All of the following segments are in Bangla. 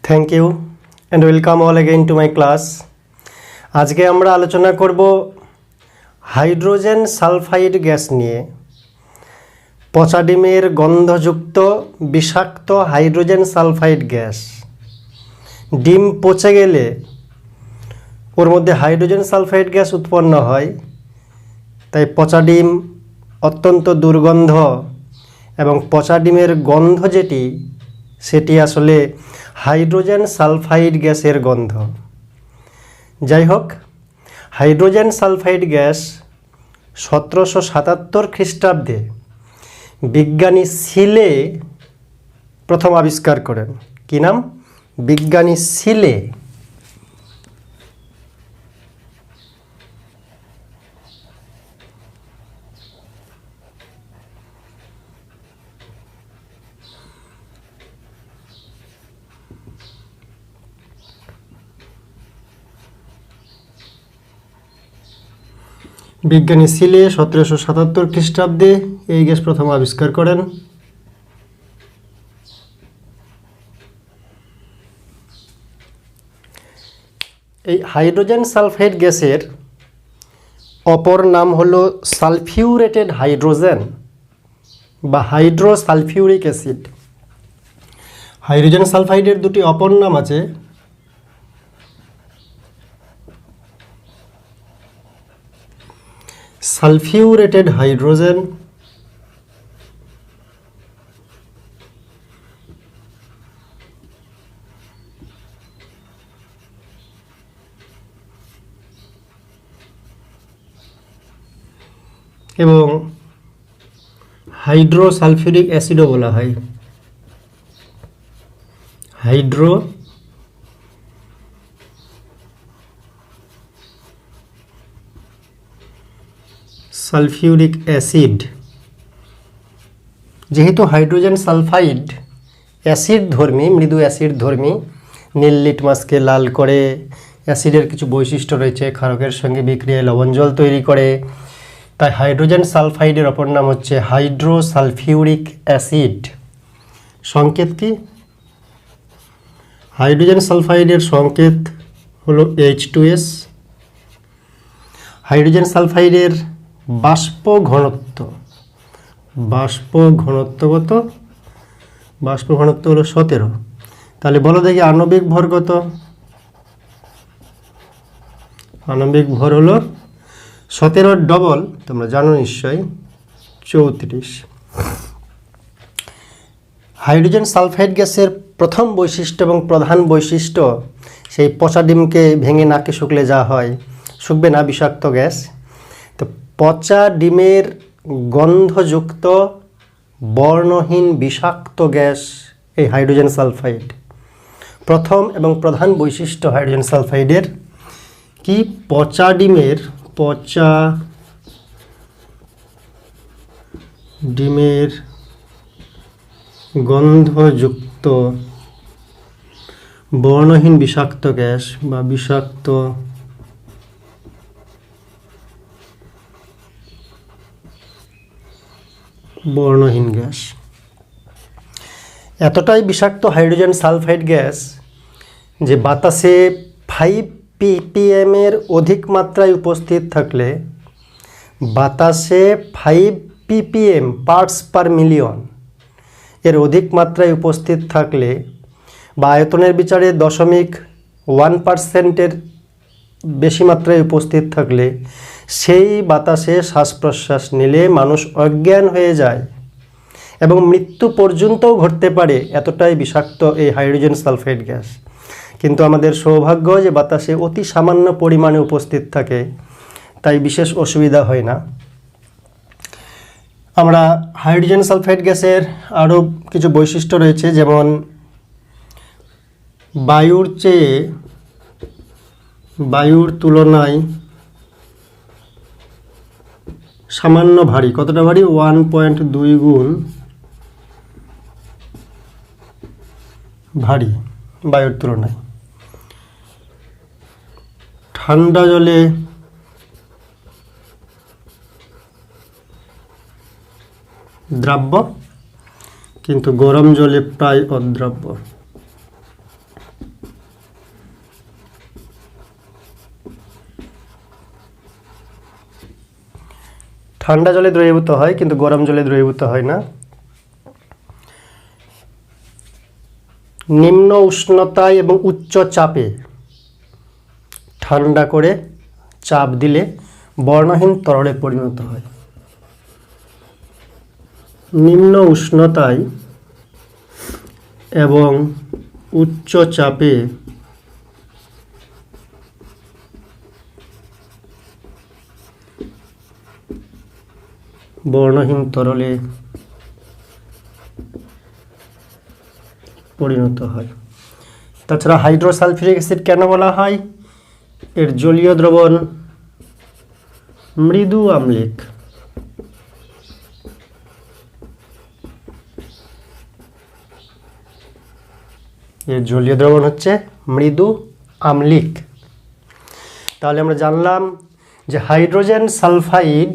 Thank you and welcome all again to my class. आज के আমরা আলোচনা করব হাইড্রোজেন সালফাইড গ্যাস নিয়ে। পচা ডিমের গন্ধযুক্ত বিষাক্ত হাইড্রোজেন সালফাইড গ্যাস। ডিম পচে গেলে ওর মধ্যে হাইড্রোজেন সালফাইড গ্যাস উৎপন্ন হয়, তাই পচা ডিম অত্যন্ত দুর্গন্ধ এবং পচা ডিমের গন্ধ যেটি সেটি আসলে হাইড্রোজেন সালফাইড গ্যাসের গন্ধ। যাই হোক, হাইড্রোজেন সালফাইড গ্যাস 1777 খ্রিস্টাব্দে বিজ্ঞানী সিলে প্রথম আবিষ্কার করেন। কি নাম? বিজ্ঞানী সিলে। বিজ্ঞানী সিলে 1777 খ্রিস্টাব্দে এই গ্যাস প্রথম আবিষ্কার করেন। এই হাইড্রোজেন সালফাইড গ্যাসের অপর নাম হলো সালফিউরেটেড হাইড্রোজেন বা হাইড্রোসালফিউরিক অ্যাসিড। হাইড্রোজেন সালফাইডের দুটি অপর নাম আছে, সালফিউরেটেড হাইড্রোজেন এবং হাইড্রোসালফিউরিক অ্যাসিডও বলা হয়। Hydro sulphuric acid. যেহেতু হাইড্রোজেন সালফাইড অ্যাসিড ধর্মী, মৃদু অ্যাসিড ধর্মী, নীল লিটমাসকে লাল করে, অ্যাসিডের কিছু বৈশিষ্ট্য রয়েছে, ক্ষারকের সঙ্গে বিক্রিয়ায় লবণ জল তৈরি করে, তাই হাইড্রোজেন সালফাইডের অপর নাম হচ্ছে হাইড্রোসালফিউরিক অ্যাসিড। সংকেত কি? হাইড্রোজেন সালফাইডের সংকেত হলো H2S। হাইড্রোজেন সালফাইডের বাষ্প ঘনত্ব কত? বাষ্প ঘনত্ব হলো 17। তাহলে বলো দেখি আণবিক ভর কত? আণবিক ভর হলো 17 ডবল, তোমরা জানো নিশ্চয়ই, 34। হাইড্রোজেন সালফাইড গ্যাসের প্রথম বৈশিষ্ট্য এবং প্রধান বৈশিষ্ট্য সেই পচা ডিমকে ভেঙে নাকে শুকলে যা হয়, শুকবে না, বিষাক্ত গ্যাস। তো পচা ডিমের গন্ধযুক্ত বর্ণহীন বিষাক্ত গ্যাস এই হাইড্রোজেন সালফাইড। প্রথম এবং প্রধান বৈশিষ্ট্য হাইড্রোজেন সালফাইডের কি? পচা ডিমের গন্ধযুক্ত বর্ণহীন বিষাক্ত গ্যাস বা বিষাক্ত বর্ণহীন গ্যাস। এতটাই বিষাক্ত হাইড্রোজেন সালফাইড গ্যাস যে বাতাসে 5 ppm এর অধিক মাত্রায় উপস্থিত থাকলে, বাতাসে 5 ppm পার্টস পার মিলিয়ন এর অধিক মাত্রায় উপস্থিত থাকলে বা আয়তনের বিচারে 0.1% বেশি মাত্রায় উপস্থিত থাকলে সেই বাতাসে শ্বাস প্রশ্বাস নিলে মানুষ অজ্ঞান হয়ে যায় এবং মৃত্যু পর্যন্তও ঘটতে পারে। এতটাই বিষাক্ত এই হাইড্রোজেন সালফাইড গ্যাস। কিন্তু আমাদের সৌভাগ্য যে বাতাসে অতি সামান্য পরিমাণে উপস্থিত থাকে, তাই বিশেষ অসুবিধা হয় না। আমরা হাইড্রোজেন সালফাইড গ্যাসের আরও কিছু বৈশিষ্ট্য রয়েছে, যেমন বায়ুর তুলনায় সামান্য ভারী। কতটা ভারী? 1.2 গুণ ভারী বায়ুর তুলনায়। ঠান্ডা জলে দ্রাব্য, কিন্তু গরম জলে প্রায় অদ্রাব্য। ঠান্ডা জলে দ্রবীভূত হয় কিন্তু গরম জলে দ্রবীভূত হয় না। নিম্ন উষ্ণতায় এবং উচ্চ চাপে ঠান্ডা করে চাপ দিলে বর্ণহীন তরলে পরিণত হয়। নিম্ন উষ্ণতায় এবং উচ্চ চাপে বর্ণহীন তরলে পরিণত হয়। তাছাড়া হাইড্রোসালফিউরিক অ্যাসিড কেন বলা হয়? এর জলীয় দ্রবণ মৃদু আম্লিক। এর জলীয় দ্রবণ হচ্ছে মৃদু আম্লিক। তাহলে আমরা জানলাম যে হাইড্রোজেন সালফাইড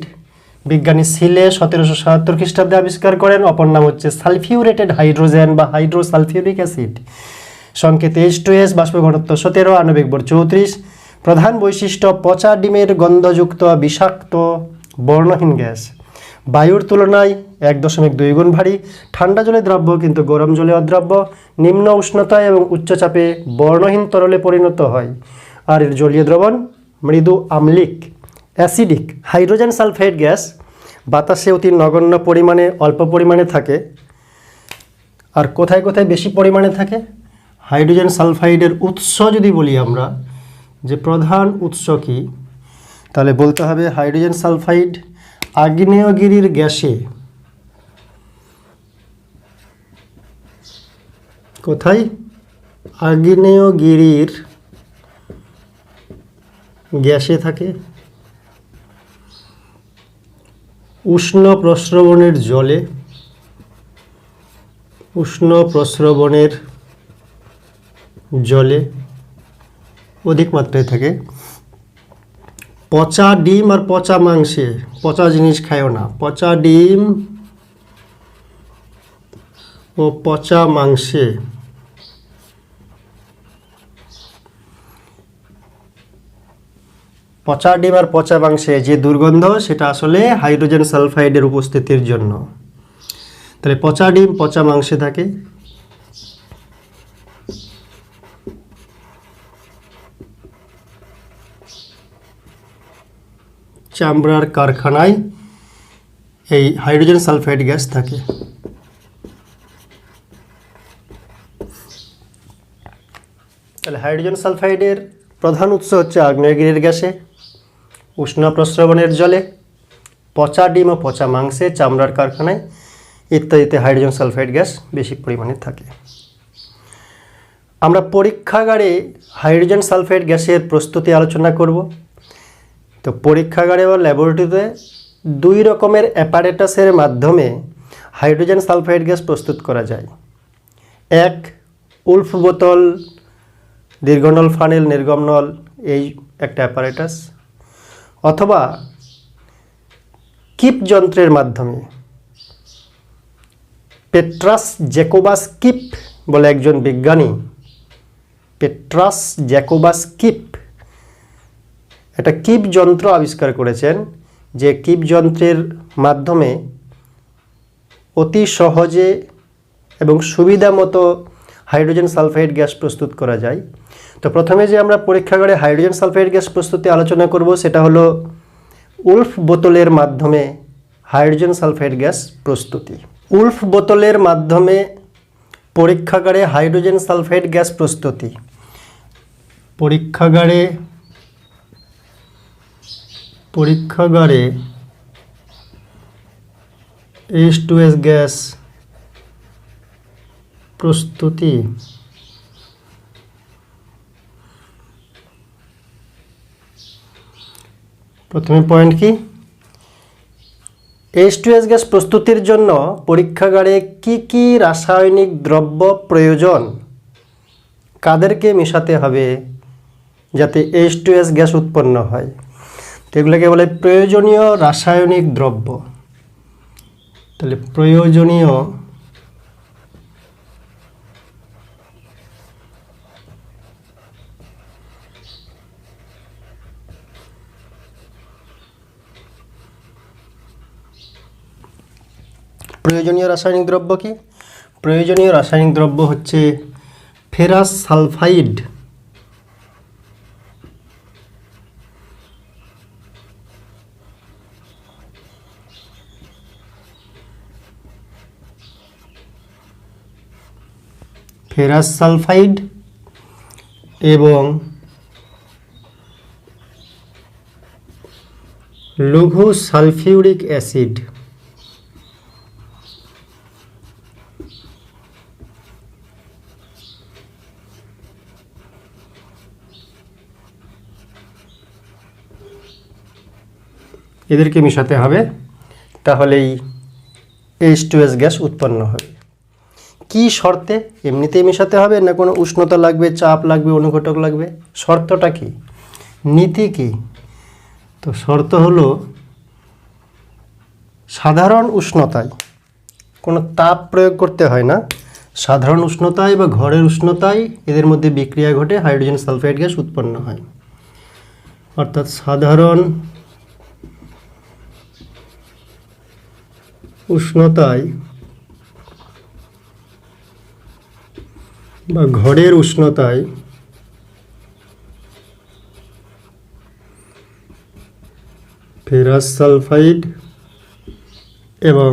বিজ্ঞানী সিলে 1777 খ্রিস্টাব্দে আবিষ্কার করেন। অপর নাম হচ্ছে সালফিউরেটেড হাইড্রোজেন বা হাইড্রোসালফিউরিক অ্যাসিড। সংকেত H2S, বাষ্প ঘনত্ব 17, আণবিক ভর 34। প্রধান বৈশিষ্ট্য পচা ডিমের গন্ধযুক্ত বিষাক্ত বর্ণহীন গ্যাস। বায়ুর তুলনায় 1.2 গুণ ভারী। ঠান্ডা জলে দ্রাব্য কিন্তু গরম জলে অদ্রাব্য। নিম্ন উষ্ণতায় এবং উচ্চচাপে বর্ণহীন তরলে পরিণত হয়। আর এর জলীয় দ্রবণ মৃদু আম্লিক, অ্যাসিডিক। হাইড্রোজেন সালফাইড গ্যাস বাতাসে অতি নগণ্য পরিমাণে, অল্প পরিমাণে থাকে। আর কোথায় কোথায় বেশি পরিমাণে থাকে? হাইড্রোজেন সালফাইডের উৎস যদি বলি আমরা, যে প্রধান উৎস কি, তাহলে বলতে হবে হাইড্রোজেন সালফাইড আগ্নেয়গিরির গ্যাসে। কোথায়? আগ্নেয়গিরির গ্যাসে থাকে। উষ্ণ প্রস্রবণের জলে, উষ্ণ প্রস্রবণের জলে অধিক মাত্রায় থাকে। পচা ডিম আর পচা মাংসে, পচা জিনিস খায়ও না, পচা ডিম ও পচা মাংসে পচা ডিম আর পচা মাংসে যে দুর্গন্ধ, সেটা আসলে হাইড্রোজেন সালফাইডের উপস্থিতির জন্য। তাহলে পচা ডিম পচা মাংসে থাকে। চামড়ার কারখানায় এই হাইড্রোজেন সালফাইড গ্যাস থাকে। তাহলে হাইড্রোজেন সালফাইডের প্রধান উৎস হচ্ছে আগ্নেয়গিরির গ্যাসে, উষ্ণ প্রস্রবণের জলে, পচা ডিম ও পচা মাংসে, চামড়ার কারখানায় ইত্যাদিতে হাইড্রোজেন সালফাইড গ্যাস বেশি পরিমাণে থাকে। আমরা পরীক্ষাগারে হাইড্রোজেন সালফাইড গ্যাসের প্রস্তুতি আলোচনা করব। তো পরীক্ষাগারে বা ল্যাবরেটরিতে 2 রকমের অ্যাপারেটাসের মাধ্যমে হাইড্রোজেন সালফাইড গ্যাস প্রস্তুত করা যায়। এক, উল্ফ বোতল, দীর্ঘনল ফানেল, নির্গম নল, এই একটা অ্যাপারেটাস। অথবা কিপ যন্ত্রের মাধ্যমে। পেট্রাস জ্যাকোবাস কিপ বলে একজন বিজ্ঞানী, পেট্রাস জ্যাকোবাস কিপ, একটা কিপ যন্ত্র আবিষ্কার করেছেন, যে কিপ যন্ত্রের মাধ্যমে অতি সহজে এবং সুবিধা মতো হাইড্রোজেন সালফাইড গ্যাস প্রস্তুত করা যায়। তো প্রথমে যে আমরা পরীক্ষাগারে হাইড্রোজেন সালফাইড গ্যাস প্রস্তুতি আলোচনা করব, সেটা হলো উল্ফ বোতলের মাধ্যমে হাইড্রোজেন সালফাইড গ্যাস প্রস্তুতি। উল্ফ বোতলের মাধ্যমে পরীক্ষাগারে হাইড্রোজেন সালফাইড গ্যাস প্রস্তুতি। পরীক্ষাগারে H2S গ্যাস প্রস্তুতি। প্রথমে পয়েন্ট কি? H2S গ্যাস প্রস্তুতির জন্য পরীক্ষাগারে কি কি রাসায়নিক দ্রব্য প্রয়োজন, কাদেরকে মেশাতে হবে যাতে H2S গ্যাস উৎপন্ন হয়, তো এগুলোকে বলে প্রয়োজনীয় রাসায়নিক দ্রব্য। তাহলে প্রয়োজনীয় প্রয়োজনীয় রাসায়নিক দ্রব্য কি? প্রয়োজনীয় রাসায়নিক দ্রব্য হচ্ছে ফেরাস সালফাইড, ফেরাস সালফাইড এবং লঘু সালফিউরিক অ্যাসিড। এদেরকে মেশাতে হবে, তাহলেই H2S গ্যাস উৎপন্ন হবে। কি শর্তে? এমনিতেই মেশাতে হবে না কোনো উষ্ণতা লাগবে, চাপ লাগবে, অনুঘটক লাগবে? শর্তটা কি, নীতি কি? তো শর্ত হলো সাধারণ উষ্ণতায়, কোনো তাপ প্রয়োগ করতে হয় না, সাধারণ উষ্ণতায় বা ঘরের উষ্ণতায় এদের মধ্যে বিক্রিয়া ঘটে হাইড্রোজেন সালফাইড গ্যাস উৎপন্ন হয়। অর্থাৎ সাধারণ উষ্ণতায় বা ঘরের উষ্ণতায় ফেরাস সালফাইড এবং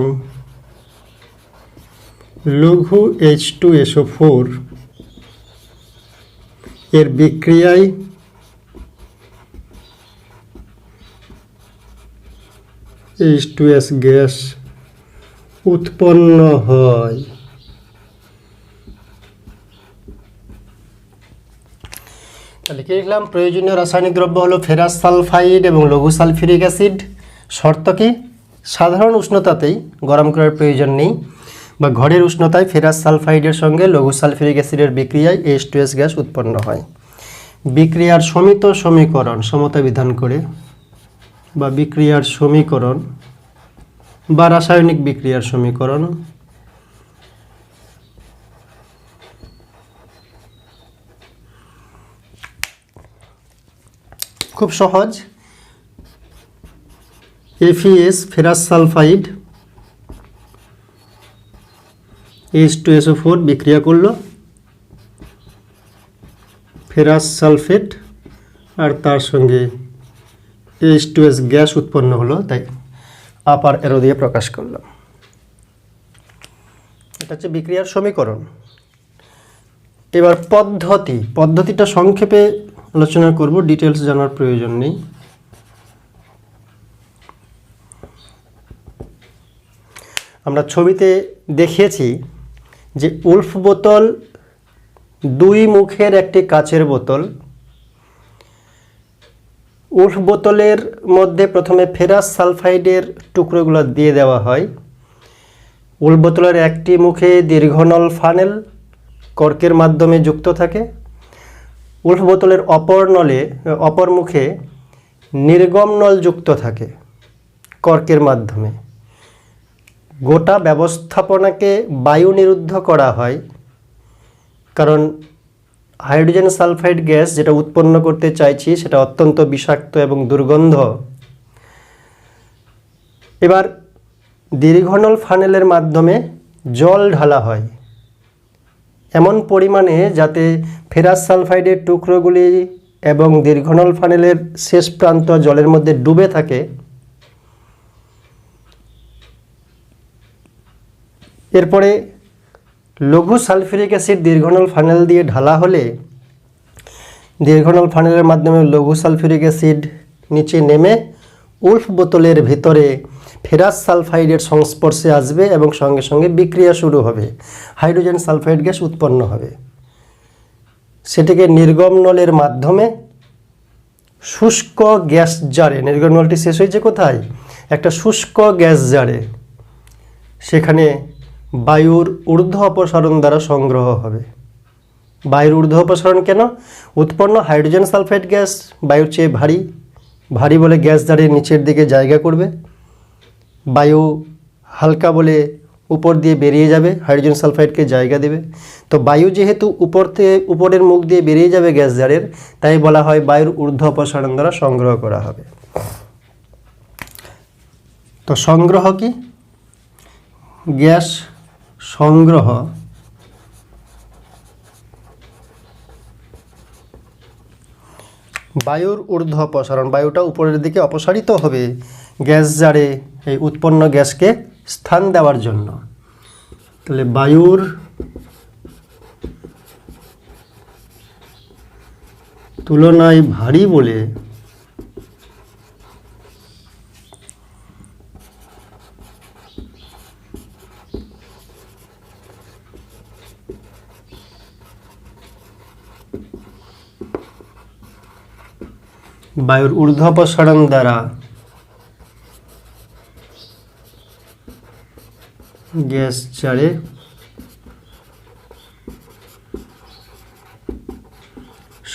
লঘু H2SO4 এর বিক্রিয়ায় H2S গ্যাস উৎপন্ন হয়। তাহলে কি লিখলাম? প্রয়োজনীয় রাসায়নিক দ্রব্য হলো ফেরাস সালফাইড এবং লঘু সালফিউরিক অ্যাসিড। শর্ত কি? সাধারণ উষ্ণতাতেই, গরম করার প্রয়োজন নেই, বা ঘরের উষ্ণতায় ফেরাস সালফাইডের সঙ্গে লঘু সালফিউরিক অ্যাসিডের বিক্রিয়ায় H2S গ্যাস উৎপন্ন হয়। বিক্রিয়ার সমিত সমীকরণ সমতা বিধান করে, বা বিক্রিয়ার সমীকরণ বা রাসায়নিক বিক্রিয়ার সমীকরণ খুব সহজ। FeS ফেরাস সালফাইড H2SO4 বিক্রিয়া করলো, ফেরাস সালফেট আর তার সঙ্গে H2S গ্যাস উৎপন্ন হলো, তাই আপার অ্যারো দিয়ে প্রকাশ করলাম। এটা হচ্ছে বিক্রিয়ার সমীকরণ। এবার পদ্ধতিটা সংক্ষেপে আলোচনা করব, ডিটেলস জানার প্রয়োজন নেই। আমরা ছবিতে দেখিয়েছি যে উলফ বোতল দুই মুখের একটি কাচের বোতল। উলফ বোতলের মধ্যে প্রথমে ফেরাস সালফাইডের টুকরোগুলো দিয়ে দেওয়া হয়। উলফ বোতলের একটি মুখে দীর্ঘনল ফানেল কর্কের মাধ্যমে যুক্ত থাকে। উলফ বোতলের অপর মুখে নির্গম নল যুক্ত থাকে কর্কের মাধ্যমে। গোটা ব্যবস্থাপনাকে বায়ু নিরুদ্ধ করা হয়, কারণ হাইড্রোজেন সালফাইড গ্যাস যেটা উৎপন্ন করতে চাইছি সেটা অত্যন্ত বিষাক্ত এবং দুর্গন্ধ। এবার দীর্ঘনল ফানেলের মাধ্যমে জল ঢালা হয় এমন পরিমাণে যাতে ফেরাস সালফাইডের টুকরোগুলি এবং দীর্ঘনল ফানেলের শেষ প্রান্ত জলের মধ্যে ডুবে থাকে। এরপরে লঘু সালফিউরিক অ্যাসিড দীর্ঘনল ফানেল দিয়ে ঢালা হলে দীর্ঘনল ফানেলের মাধ্যমে লঘু সালফিউরিক অ্যাসিড নিচে নেমে উলফ বোতলের ভিতরে ফেরাস সালফাইডের সংস্পর্শে আসবে এবং সঙ্গে সঙ্গে বিক্রিয়া শুরু হবে, হাইড্রোজেন সালফাইড গ্যাস উৎপন্ন হবে। সেটিকে নির্গম নলের মাধ্যমে শুষ্ক গ্যাস জারে, নির্গম নলটি শেষ হয়েছে কোথায়? একটা শুষ্ক গ্যাস জারে, সেখানে বায়ুর ঊর্ধ্ব অপসারণ দ্বারা সংগ্রহ হবে। বায়ুর ঊর্ধ্ব অপসারণ কেন? উৎপন্ন হাইড্রোজেন সালফাইড গ্যাস বায়ুর চেয়ে ভারী বলে গ্যাস জারে নিচের দিকে জায়গা করবে, বায়ু হালকা বলে উপর দিয়ে বেরিয়ে যাবে, হাইড্রোজেন সালফাইডকে জায়গা দেবে। তো বায়ু যেহেতু উপরের মুখ দিয়ে বেরিয়ে যাবে গ্যাস জারের, তাই বলা হয় বায়ুর ঊর্ধ্ব অপসারণ দ্বারা সংগ্রহ করা হবে। তো সংগ্রহ কি? গ্যাস সংগ্রহ বায়ুর ঊর্ধ্ব অপসারণ, বায়ুটা উপরের দিকে অপসারিত হবে গ্যাস জারে এই উৎপন্ন গ্যাসকে স্থান দেওয়ার জন্য। তাহলে বায়ুর তুলনায় ভারী বলে বায়ুর ঊর্ধ্ব অপসারণ দ্বারা গ্যাস জারে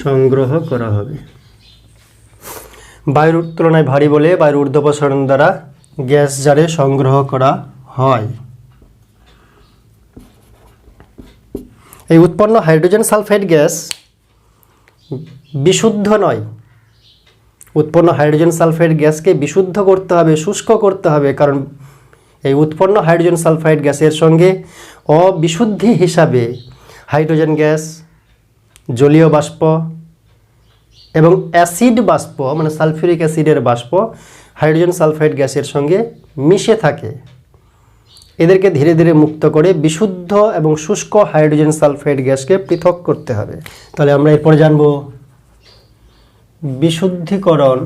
সংগ্রহ করা হবে। বায়ুর তুলনায় ভারী বলে বায়ুর ঊর্ধ্ব অপসারণ দ্বারা গ্যাস জারে সংগ্রহ করা হয়। এই উৎপন্ন হাইড্রোজেন সালফাইড গ্যাস বিশুদ্ধ নয়। উৎপন্ন হাইড্রোজেন সালফাইড গ্যাসকে বিশুদ্ধ করতে হবে, শুষ্ক করতে হবে, কারণ এই উৎপন্ন হাইড্রোজেন সালফাইড গ্যাসের সঙ্গে অবিশুদ্ধি হিসাবে হাইড্রোজেন গ্যাস, জলীয় বাষ্প এবং অ্যাসিড বাষ্প মানে সালফিউরিক অ্যাসিডের বাষ্প হাইড্রোজেন সালফাইড গ্যাসের সঙ্গে মিশে থাকে। এদেরকে ধীরে ধীরে মুক্ত করে বিশুদ্ধ এবং শুষ্ক হাইড্রোজেন সালফাইড গ্যাসকে পৃথক করতে হবে। তাহলে আমরা এরপরে জানব বিশুদ্ধীকরণ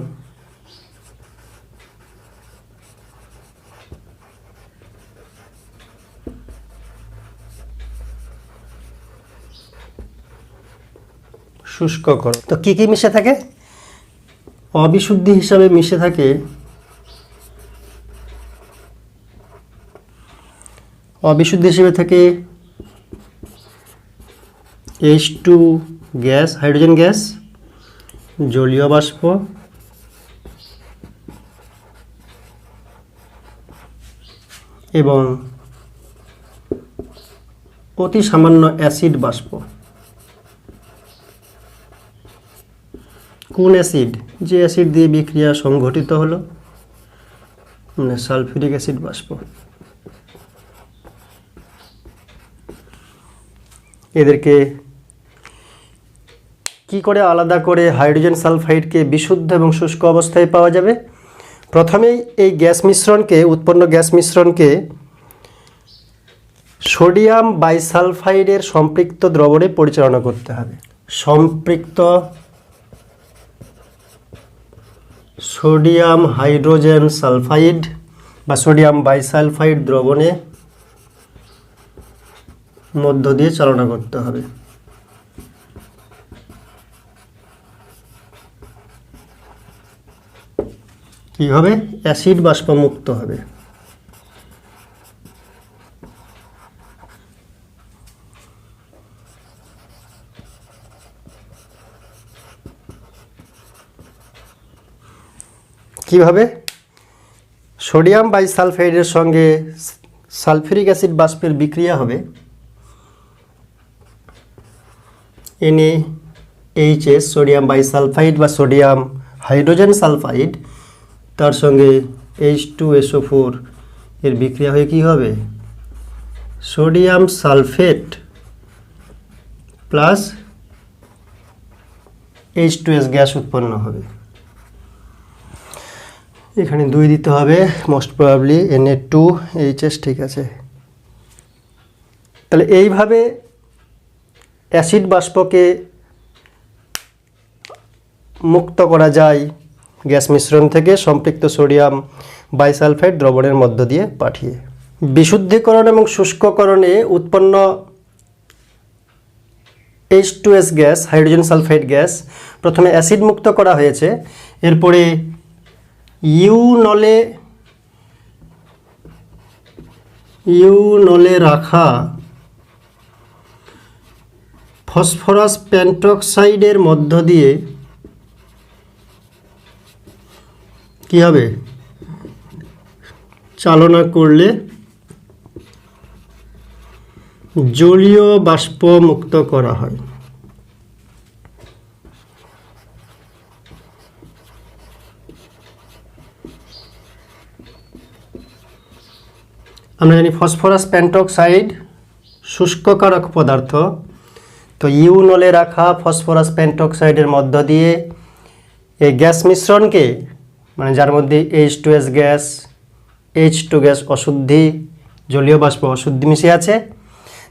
শুষ্ককরণ। তো কি কি মিশে থাকে? অবিশুদ্ধি হিসাবে মিশে থাকে H2 গ্যাস, হাইড্রোজেন গ্যাস, জলীয় বাষ্প এবং অতি সামান্য অ্যাসিড বাষ্প। কোন অ্যাসিড? যে অ্যাসিড দিয়ে বিক্রিয়া সংঘটিত হলো, মানে সালফিউরিক অ্যাসিড বাষ্প। এদেরকে কি করে আলাদা করে হাইড্রোজেন সালফাইডকে বিশুদ্ধ এবং শুষ্ক অবস্থায় পাওয়া যাবে? প্রথমেই এই গ্যাস মিশ্রণকে, উৎপন্ন গ্যাস মিশ্রণকে সোডিয়াম বাইসালফাইডের সম্পৃক্ত দ্রবণে পরিচালনা করতে হবে। সম্পৃক্ত সোডিয়াম হাইড্রোজেন সালফাইড বা সোডিয়াম বাইসালফাইড দ্রবণে মধ্য দিয়ে চালনা করতে হবে। কি হবে? অ্যাসিড বাষ্প মুক্ত হবে। কিভাবে? সোডিয়াম বাইসালফাইডের সঙ্গে সালফিউরিক অ্যাসিড বাষ্পের বিক্রিয়া হবে। NaHS সোডিয়াম বাইসালফাইড বা সোডিয়াম হাইড্রোজেন সালফাইড, তার সঙ্গে H2SO4 এর বিক্রিয়া হয়ে কি হবে? Sodium sulphate plus H2S gas উৎপন্ন হবে। এখানে 2 দিতে হবে, মোস্ট প্রবাবলি Na2HS, ঠিক আছে। তাহলে এইভাবে অ্যাসিড বাষ্পকে মুক্ত করা যায় গ্যাস মিশ্রণ থেকে সম্পৃক্ত সোডিয়াম বাইসালফাইড দ্রবণের মধ্য দিয়ে পাঠিয়ে। বিশুদ্ধীকরণ এবং শুষ্ককরণে উৎপন্ন H2S gas, hydrogen sulphide gas, প্রথমে অ্যাসিড মুক্ত করা হয়েছে, এরপরে ইউনলে রাখা ফসফরাস পেন্টক্সাইডের মধ্য দিয়ে কি হবে? চালনা করলে জলীয় বাষ্প মুক্ত করা হয়। আমরা জানি ফসফরাস পেন্টক্সাইড শুষ্ককারক পদার্থ। তো ইউনলে রাখা ফসফরাস পেন্টক্সাইডের মধ্য দিয়ে এই গ্যাস মিশ্রণকে, মানে যার মধ্যে H2S গ্যাস, H2 গ্যাস অশুদ্ধি, জলীয় বাষ্প অশুদ্ধি মিশে আছে,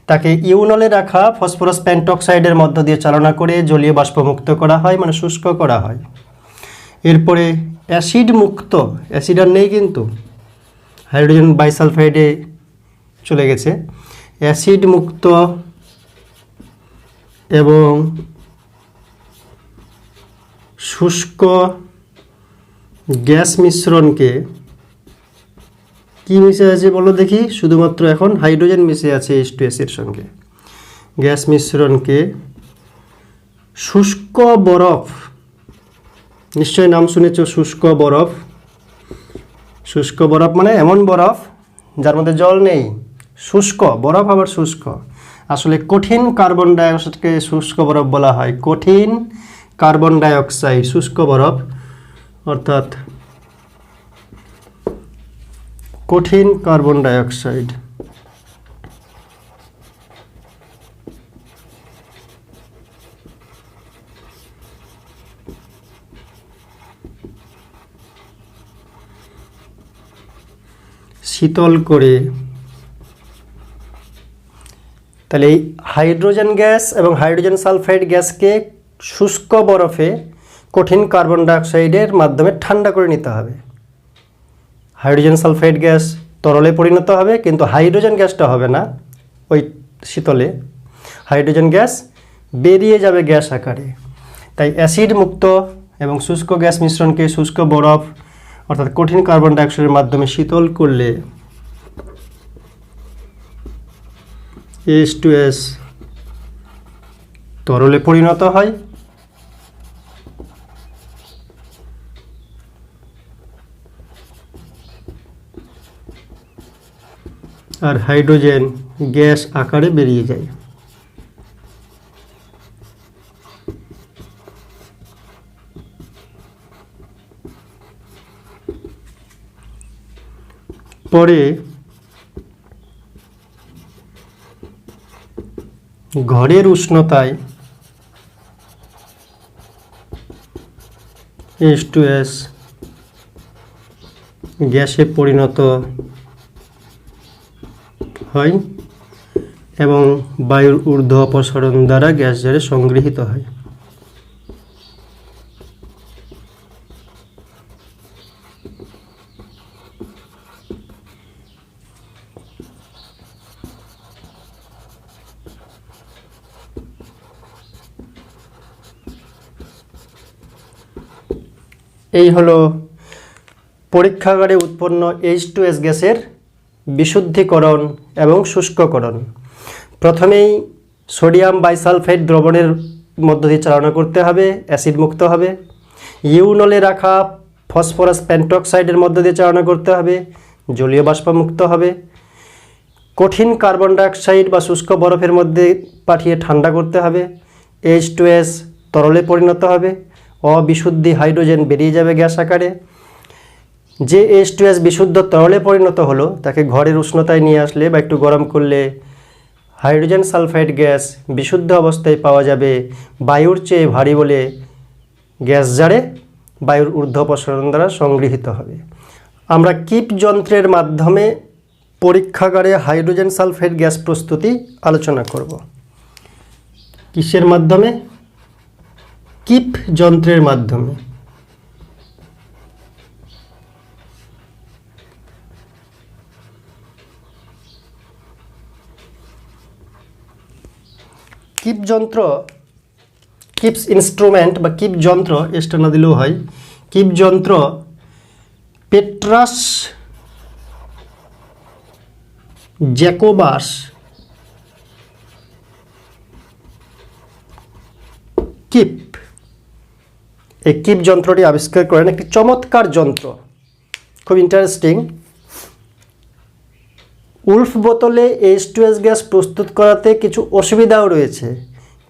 তাকে ইউনলে রাখা ফসফরাস পেন্টক্সাইডের মধ্য দিয়ে চালনা করে জলীয় বাষ্প মুক্ত করা হয়, মানে শুষ্ক করা হয়। এরপরে অ্যাসিড মুক্ত, অ্যাসিড আর নেই কিন্তু হাইড্রোজেন বাইসালফাইডে চলে গেছে, অ্যাসিড মুক্ত এবং শুষ্ক গ্যাস মিশ্রণকে কি মিশে আছে বলো দেখি? শুধুমাত্র এখন হাইড্রোজেন মিশে আছে H2S এর সঙ্গে। গ্যাস মিশ্রণকে শুষ্ক বরফ, নিশ্চয়ই নাম শুনেছ শুষ্ক বরফ। শুষ্ক বরফ মানে এমন বরফ যার মধ্যে জল নেই, শুষ্ক বরফ আবার শুষ্ক। আসলে কঠিন কার্বন ডাইঅক্সাইডকে শুষ্ক বরফ বলা হয়, কঠিন কার্বন ডাইঅক্সাইড শুষ্ক বরফ, অর্থাৎ কঠিন কার্বন ডাইঅক্সাইড। শীতল করে, তাহলে এই হাইড্রোজেন গ্যাস এবং হাইড্রোজেন সালফাইড গ্যাসকে শুষ্ক বরফে কঠিন কার্বন ডাইঅক্সাইডের মাধ্যমে ঠান্ডা করে নিতে হবে। হাইড্রোজেন সালফাইড গ্যাস তরলে পরিণত হবে, কিন্তু হাইড্রোজেন গ্যাসটা হবে না ওই শীতলে, হাইড্রোজেন গ্যাস বেরিয়ে যাবে গ্যাস আকারে। তাই অ্যাসিড মুক্ত এবং শুষ্ক গ্যাস মিশ্রণকে শুষ্ক বরফ অর্থাৎ কঠিন কার্বন ডাইঅক্সাইডের মাধ্যমে শীতল করলে H2S তরলে পরিণত হয়। আর হাইড্রোজেন গ্যাস আকারে বেরিয়ে যায়। পরে ঘরের উষ্ণতায় H2S গ্যাসে পরিণত হয় এবং বায়ুর ঊর্ধ্ব অপসারণ দ্বারা গ্যাস জারে সংগৃহীত হয়। এই হলো পরীক্ষাগারে উৎপন্ন H2S গ্যাসের বিশুদ্ধীকরণ এবং শুষ্ককরণ। প্রথমেই সোডিয়াম বাইসালফেট দ্রবণের মধ্য দিয়ে চালনা করতে হবে, অ্যাসিড মুক্ত হবে। ইউনলে রাখা ফসফরাস পেন্টক্সাইডের মধ্য দিয়ে চালনা করতে হবে, জলীয় বাষ্প মুক্ত হবে। কঠিন কার্বন ডাইঅক্সাইড বা শুষ্ক বরফের মধ্যে পাঠিয়ে ঠান্ডা করতে হবে, H2S তরলে পরিণত হবে, অবিশুদ্ধি হাইড্রোজেন বেরিয়ে যাবে গ্যাস আকারে। যে H2S বিশুদ্ধ তরলে পরিণত হলো তাকে ঘরের উষ্ণতায় নিয়ে আসলে বা একটু গরম করলে হাইড্রোজেন সালফাইড গ্যাস বিশুদ্ধ অবস্থায় পাওয়া যাবে, বায়ুর চেয়ে ভারী বলে গ্যাস জারে বায়ুর ঊর্ধ্ব অপসারণ দ্বারা সংগৃহীত হবে। আমরা কিপ যন্ত্রের মাধ্যমে পরীক্ষাগারে হাইড্রোজেন সালফাইড গ্যাস প্রস্তুতি আলোচনা করব। কিসের মাধ্যমে? কিপ যন্ত্রের মাধ্যমে। কিপ যন্ত্র, কিপস ইনস্ট্রুমেন্ট বা কিপ যন্ত্র, এসটা না দিলেও হয়। কিপ যন্ত্র পেট্রাস জ্যাকোবাস কিপ, এই কিপ যন্ত্রটি আবিষ্কার করেন। একটি চমৎকার যন্ত্র, খুব ইন্টারেস্টিং। উলফ বোতলে H2S গ্যাস প্রস্তুত করাতে কিছু অসুবিধাও রয়েছে।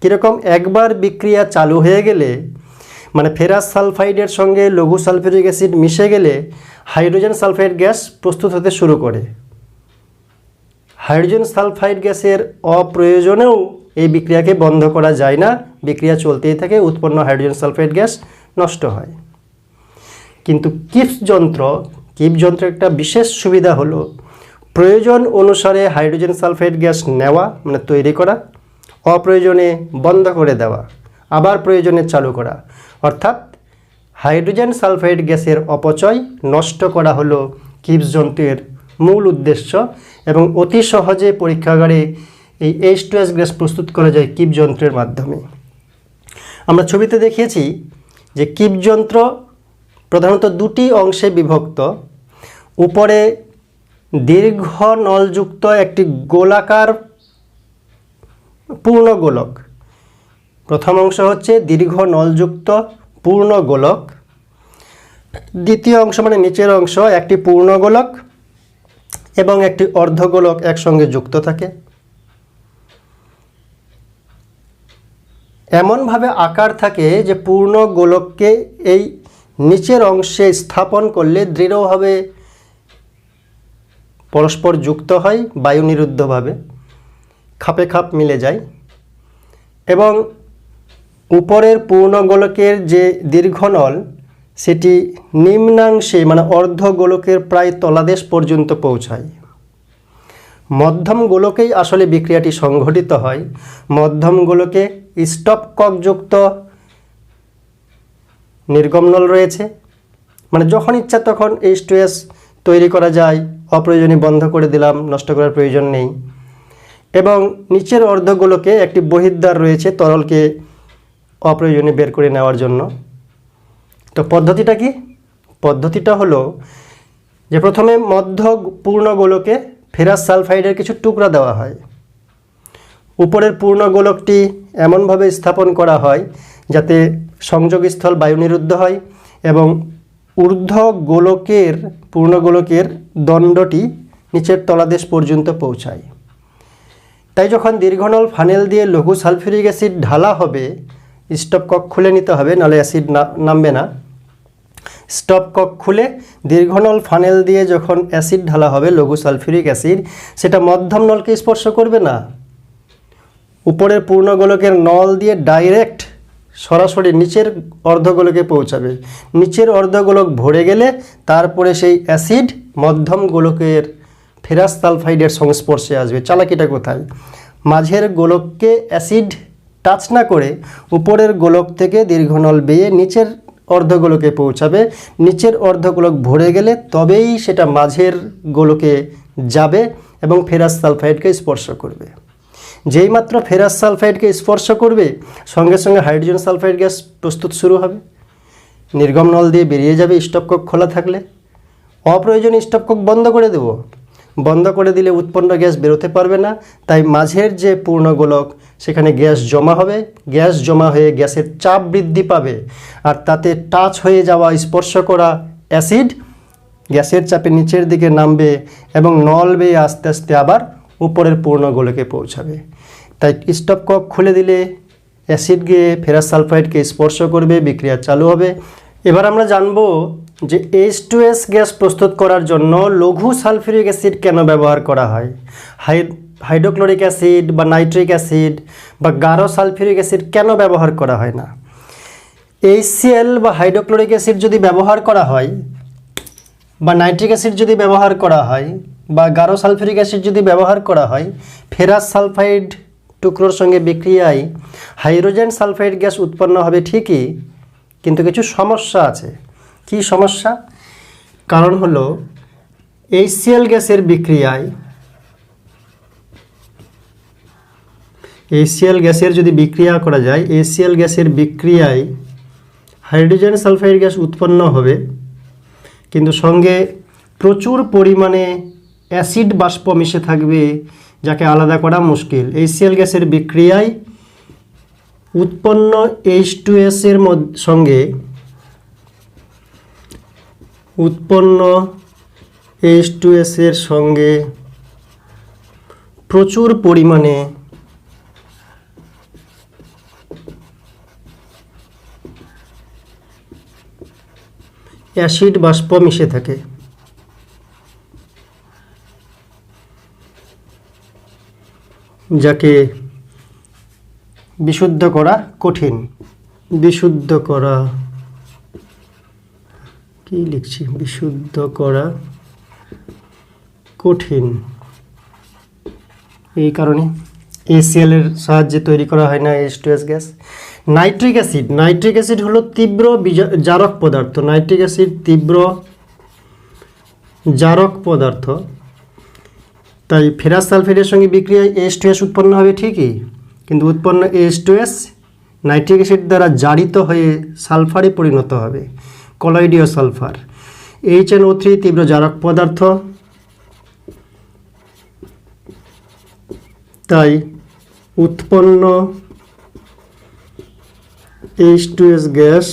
কীরকম? একবার বিক্রিয়া চালু হয়ে গেলে, মানে ফেরাস সালফাইডের সঙ্গে লঘু সালফিউরিক অ্যাসিড মিশে গেলে হাইড্রোজেন সালফাইড গ্যাস প্রস্তুত হতে শুরু করে। হাইড্রোজেন সালফাইড গ্যাসের অপ্রয়োজনেও এই বিক্রিয়াকে বন্ধ করা যায় না, বিক্রিয়া চলতেই থাকে, উৎপন্ন হাইড্রোজেন সালফাইড গ্যাস নষ্ট হয়। কিন্তু কিপস যন্ত্রের একটা বিশেষ সুবিধা হলো প্রয়োজন অনুসারে হাইড্রোজেন সালফাইড গ্যাস নেওয়া, মানে তৈরি করা, অপ্রয়োজনে বন্ধ করে দেওয়া, আবার প্রয়োজনে চালু করা। অর্থাৎ হাইড্রোজেন সালফাইড গ্যাসের অপচয় নষ্ট করা হলো কিপস যন্ত্রের মূল উদ্দেশ্য, এবং অতি সহজে পরীক্ষাগারে এই H2S গ্যাস প্রস্তুত করা যায় কিপস যন্ত্রের মাধ্যমে। আমরা ছবিতে দেখিয়েছি যে কিপস যন্ত্র প্রধানত দুটি অংশে বিভক্ত। উপরে দীর্ঘ নলযুক্ত একটি গোলাকার পূর্ণ গোলক, প্রথম অংশ হচ্ছে দীর্ঘ নলযুক্ত পূর্ণ গোলক। দ্বিতীয় অংশ মানে নিচের অংশ একটি পূর্ণ গোলক এবং একটি অর্ধগোলক একসঙ্গে যুক্ত থাকে। এমনভাবে আকার থাকে যে পূর্ণ গোলককে এই নিচের অংশে স্থাপন করলে দৃঢ়ভাবে পরস্পর যুক্ত হয়, বায়ু নিরুদ্ধভাবে খাপে খাপ মিলে যায়। এবং উপরের পূর্ণ গোলকের যে দীর্ঘনল সেটি নিম্নাংশে মানে অর্ধ গোলকের প্রায় তলাদেশ পর্যন্ত পৌঁছায়। মধ্যম গোলকেই আসলে বিক্রিয়াটি সংঘটিত হয়। মধ্যম গোলকে স্টপককযুক্ত নির্গমনল রয়েছে, মানে যখন ইচ্ছা তখন H2S তৈরি করা যায়, অপ্রয়োজনীয় বন্ধ করে দিলাম, নষ্ট করার প্রয়োজন নেই। এবং নিচের অর্ধগোলকে একটি বহির্দ্বার রয়েছে তরলকে অপ্রয়োজনীয় বের করে নেওয়ার জন্য। তো পদ্ধতিটা কি? পদ্ধতিটা হলো যে প্রথমে মধ্য পূর্ণ গোলকে ফেরাস সালফাইডের কিছু টুকরা দেওয়া হয়। উপরের পূর্ণ গোলকটি এমনভাবে স্থাপন করা হয় যাতে সংযোগস্থল বায়ু নিরুদ্ধ হয় এবং ঊর্ধ্ব গোলকের পূর্ণ গোলকের দণ্ডটি নিচের তলাদেশ পর্যন্ত পৌঁছায়। তাই যখন দীর্ঘনল ফানেল দিয়ে লঘু সালফিউরিক অ্যাসিড ঢালা হবে, স্টপকক খুলে নিতে হবে, নাহলে অ্যাসিড নামবে না। স্টপকক খুলে দীর্ঘনল ফানেল দিয়ে যখন অ্যাসিড ঢালা হবে লঘু সালফিউরিক অ্যাসিড, সেটা মধ্যম নলকে স্পর্শ করবে না, উপরের পূর্ণ গোলকের নল দিয়ে ডাইরেক্ট সরাসরি নিচের অর্ধগোলকে পৌঁছাবে। নিচের অর্ধগোলক ভরে গেলে তারপরে সেই অ্যাসিড মধ্যম গোলকের ফেরাস সালফাইডের সংস্পর্শে আসবে। চালাকিটা কোথায়? মাঝের গোলককে অ্যাসিড টাচ না করে উপরের গোলক থেকে দীর্ঘনল বেয়ে নিচের অর্ধগোলকে পৌঁছাবে। নিচের অর্ধগোলক ভরে গেলে তবেই সেটা মাঝের গোলকে যাবে এবং ফেরাস সালফাইডকে স্পর্শ করবে। যেই মাত্র ফেরাস সালফাইডকে স্পর্শ করবে সঙ্গে সঙ্গে হাইড্রোজেন সালফাইড গ্যাস প্রস্তুত শুরু হবে, নির্গম নল দিয়ে বেরিয়ে যাবে। স্টপকক খোলা থাকলে অপ্রয়োজনীয় স্টপকক বন্ধ করে দেব, বন্ধ করে দিলে উৎপন্ন গ্যাস বেরোতে পারবে না। তাই মাঝের যে পূর্ণ গোলক সেখানে গ্যাস জমা হবে, গ্যাস জমা হয়ে গ্যাসের চাপ বৃদ্ধি পাবে, আর তাতে টাচ হয়ে যাওয়া স্পর্শ করা অ্যাসিড গ্যাসের চাপে নিচের দিকে নামবে এবং নল বেয়ে আস্তে আস্তে আবার উপরের পূর্ণ গোলকে পৌঁছাবে। তাই স্টপকক খুলে দিলে অ্যাসিড গিয়ে ফেরাস সালফাইডকে স্পর্শ করবে, বিক্রিয়া চালু হবে। এবার আমরা জানব যে H2S গ্যাস প্রস্তুত করার জন্য লঘু সালফিউরিক অ্যাসিড কেন ব্যবহার করা হয়। হাইড্রোক্লোরিক অ্যাসিড বা নাইট্রিক অ্যাসিড বা গাঢ় সালফিউরিক অ্যাসিড কেন ব্যবহার করা হয় না? HCl বা হাইড্রোক্লোরিক অ্যাসিড যদি ব্যবহার করা হয় বা নাইট্রিক অ্যাসিড যদি ব্যবহার করা হয় বা গাঢ় সালফিউরিক অ্যাসিড যদি ব্যবহার করা হয়, ফেরাস সালফাইড টুকরোর সঙ্গে বিক্রিয়ায় হাইড্রোজেন সালফাইড গ্যাস উৎপন্ন হবে ঠিকই, কিন্তু কিছু সমস্যা আছে। কি সমস্যা? কারণ হলো HCl গ্যাসের বিক্রিয়ায় HCl গ্যাসের যদি বিক্রিয়া করা যায়, HCl গ্যাসের বিক্রিয়ায় হাইড্রোজেন সালফাইড গ্যাস উৎপন্ন হবে, কিন্তু সঙ্গে প্রচুর পরিমাণে অ্যাসিড বাষ্প মিশে থাকবে, যাকে আলাদা করা মুশকিল। HCl গ্যাসের বিক্রিয়ায় উৎপন্ন H2S এর সঙ্গে H2S এর সঙ্গে প্রচুর পরিমাণে অ্যাসিড বাষ্প মিশে থাকে। যাকে বিশুদ্ধ করা কঠিন, বিশুদ্ধ করা কি লিখছি, বিশুদ্ধ করা কঠিন। এই কারণে HCl এর সাহায্যে তৈরি করা হয় না H2S gas. Nitric acid, nitric acid হলো তীব্র জারক পদার্থ। নাইট্রিক অ্যাসিড তীব্র জারক পদার্থ, তাই ফেরাস সালফেটের সঙ্গে বিক্রিয়ায় H2S উৎপন্ন হবে ঠিকই, কিন্তু উৎপন্ন H2S নাইট্রিক অ্যাসিড দ্বারা জারিত হয়ে সালফারে পরিণত হবে, কলয়েডীয় সালফার। HNO3 তীব্র জারক পদার্থ, তাই উৎপন্ন H2S গ্যাস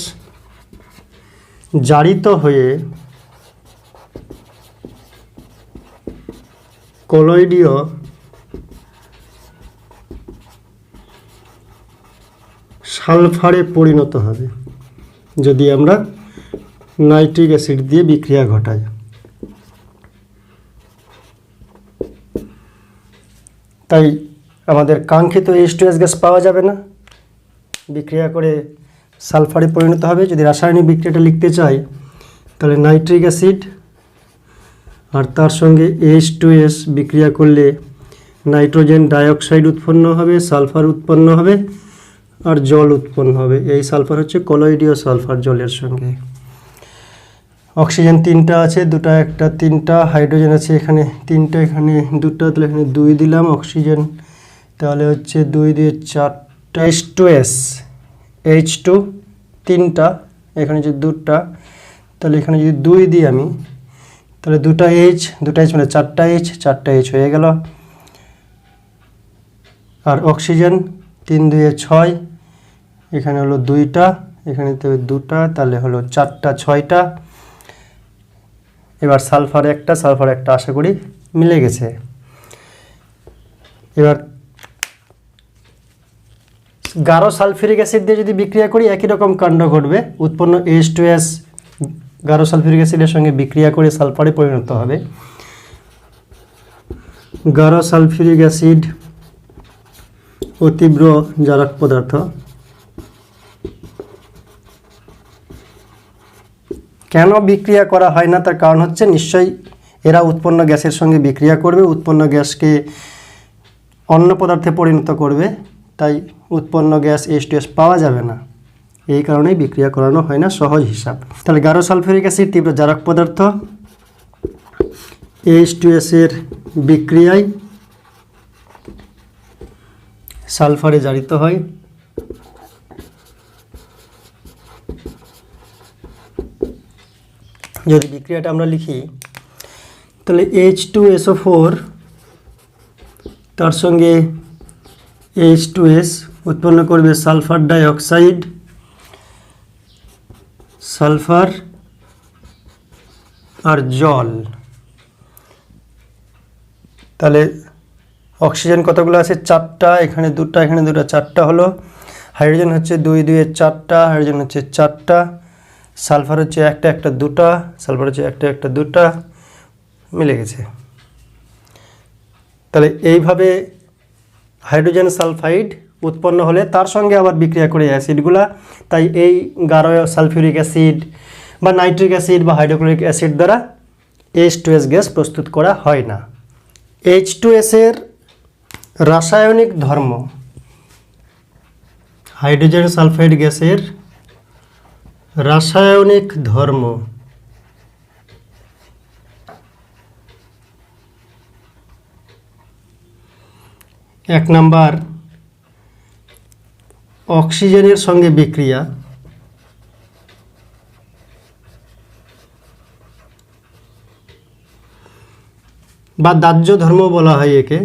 জারিত হয়ে কলয়েডীয় সালফারে পরিণত হবে যদি আমরা নাইট্রিক অ্যাসিড দিয়ে বিক্রিয়া ঘটাই। তাই আমাদের কাঙ্ক্ষিত H2S গ্যাস পাওয়া যাবে না, বিক্রিয়া করে সালফারে পরিণত হবে। যদি রাসায়নিক বিক্রিয়াটা লিখতে চাই তাহলে নাইট্রিক অ্যাসিড আর তার সঙ্গে H2S বিক্রিয়া করলে নাইট্রোজেন ডাইঅক্সাইড উৎপন্ন হবে, সালফার উৎপন্ন হবে আর জল উৎপন্ন হবে। এই সালফার হচ্ছে কলয়েডীয় সালফার জলের সঙ্গে। অক্সিজেন 3টা আছে, 2টা 1টা 3টা, হাইড্রোজেন আছে এখানে 3টা, এখানে 2টা, তাহলে এখানে 2 দিলাম অক্সিজেন, তাহলে হচ্ছে 2 দিয়ে 4টা H2S, H2 3টা, এখানে যে 2টা, তাহলে এখানে যদি 2 দিই আমি, তাহলে 2টা H মানে 4টা H হয়ে গেল। আর অক্সিজেন 3 2 6, এখানে হলো 2টা, এখানে তো 2টা, তাহলে হলো 4টা 6টা। এবার সালফার একটা আশা করি মিলে গেছে। এবার গাঢ় সালফিউরিক অ্যাসিড দিয়ে যদি বিক্রিয়া করি একই রকম কাণ্ড ঘটবে। উৎপন্ন H2S গাঢ় সালফিউরিক অ্যাসিডের সঙ্গে বিক্রিয়া করে সালফারে পরিণত হবে। গাঢ় সালফিউরিক অ্যাসিড ও তীব্র জারক পদার্থ। কেন বিক্রিয়া করা হয় না তার কারণ হচ্ছে নিশ্চয়ই এরা উৎপন্ন গ্যাসের সঙ্গে বিক্রিয়া করবে, উৎপন্ন গ্যাসকে অন্য পদার্থে পরিণত করবে, তাই উৎপন্ন গ্যাস H2S পাওয়া যাবে না। এই কারণেই বিক্রিয়া করানো হয় না, সহজ হিসাব। তাহলে গাঢ় সালফিউরিক অ্যাসিড তীব্র জারক পদার্থ, H2S এর বিক্রিয়ায় সালফারে জারিত হয়। যদি বিক্রিয়াটা আমরা লিখি তাহলে H2SO4 তার সঙ্গে H2S উৎপন্ন করবে সালফার ডাইঅক্সাইড, সালফার আর জল। তাহলে অক্সিজেন কতগুলো আছে? 4টা, এখানে 2টা, এখানে 2টা, 4টা হলো। হাইড্রোজেন হচ্ছে 2 2 4টা, হাইড্রোজেন হচ্ছে 4টা, সালফার হচ্ছে 1টা 1টা 2টা, সালফার হচ্ছে 1টা 1টা 2টা, মিলে গেছে। তাহলে এইভাবে হাইড্রোজেন সালফাইড উৎপন্ন হলে তার সঙ্গে আবার বিক্রিয়া করে অ্যাসিডগুলা, তাই এই গাঢ় সালফিউরিক অ্যাসিড বা নাইট্রিক অ্যাসিড বা হাইড্রোক্লোরিক অ্যাসিড দ্বারা H2S গ্যাস প্রস্তুত করা হয় না। H2S এর রাসায়নিক ধর্ম, হাইড্রোজেন সালফাইড গ্যাসের রাসায়নিক ধর্ম এক নাম্বার অক্সিজেনের সঙ্গে বিক্রিয়া, বা দাহ্য ধর্ম বলা হয় একে।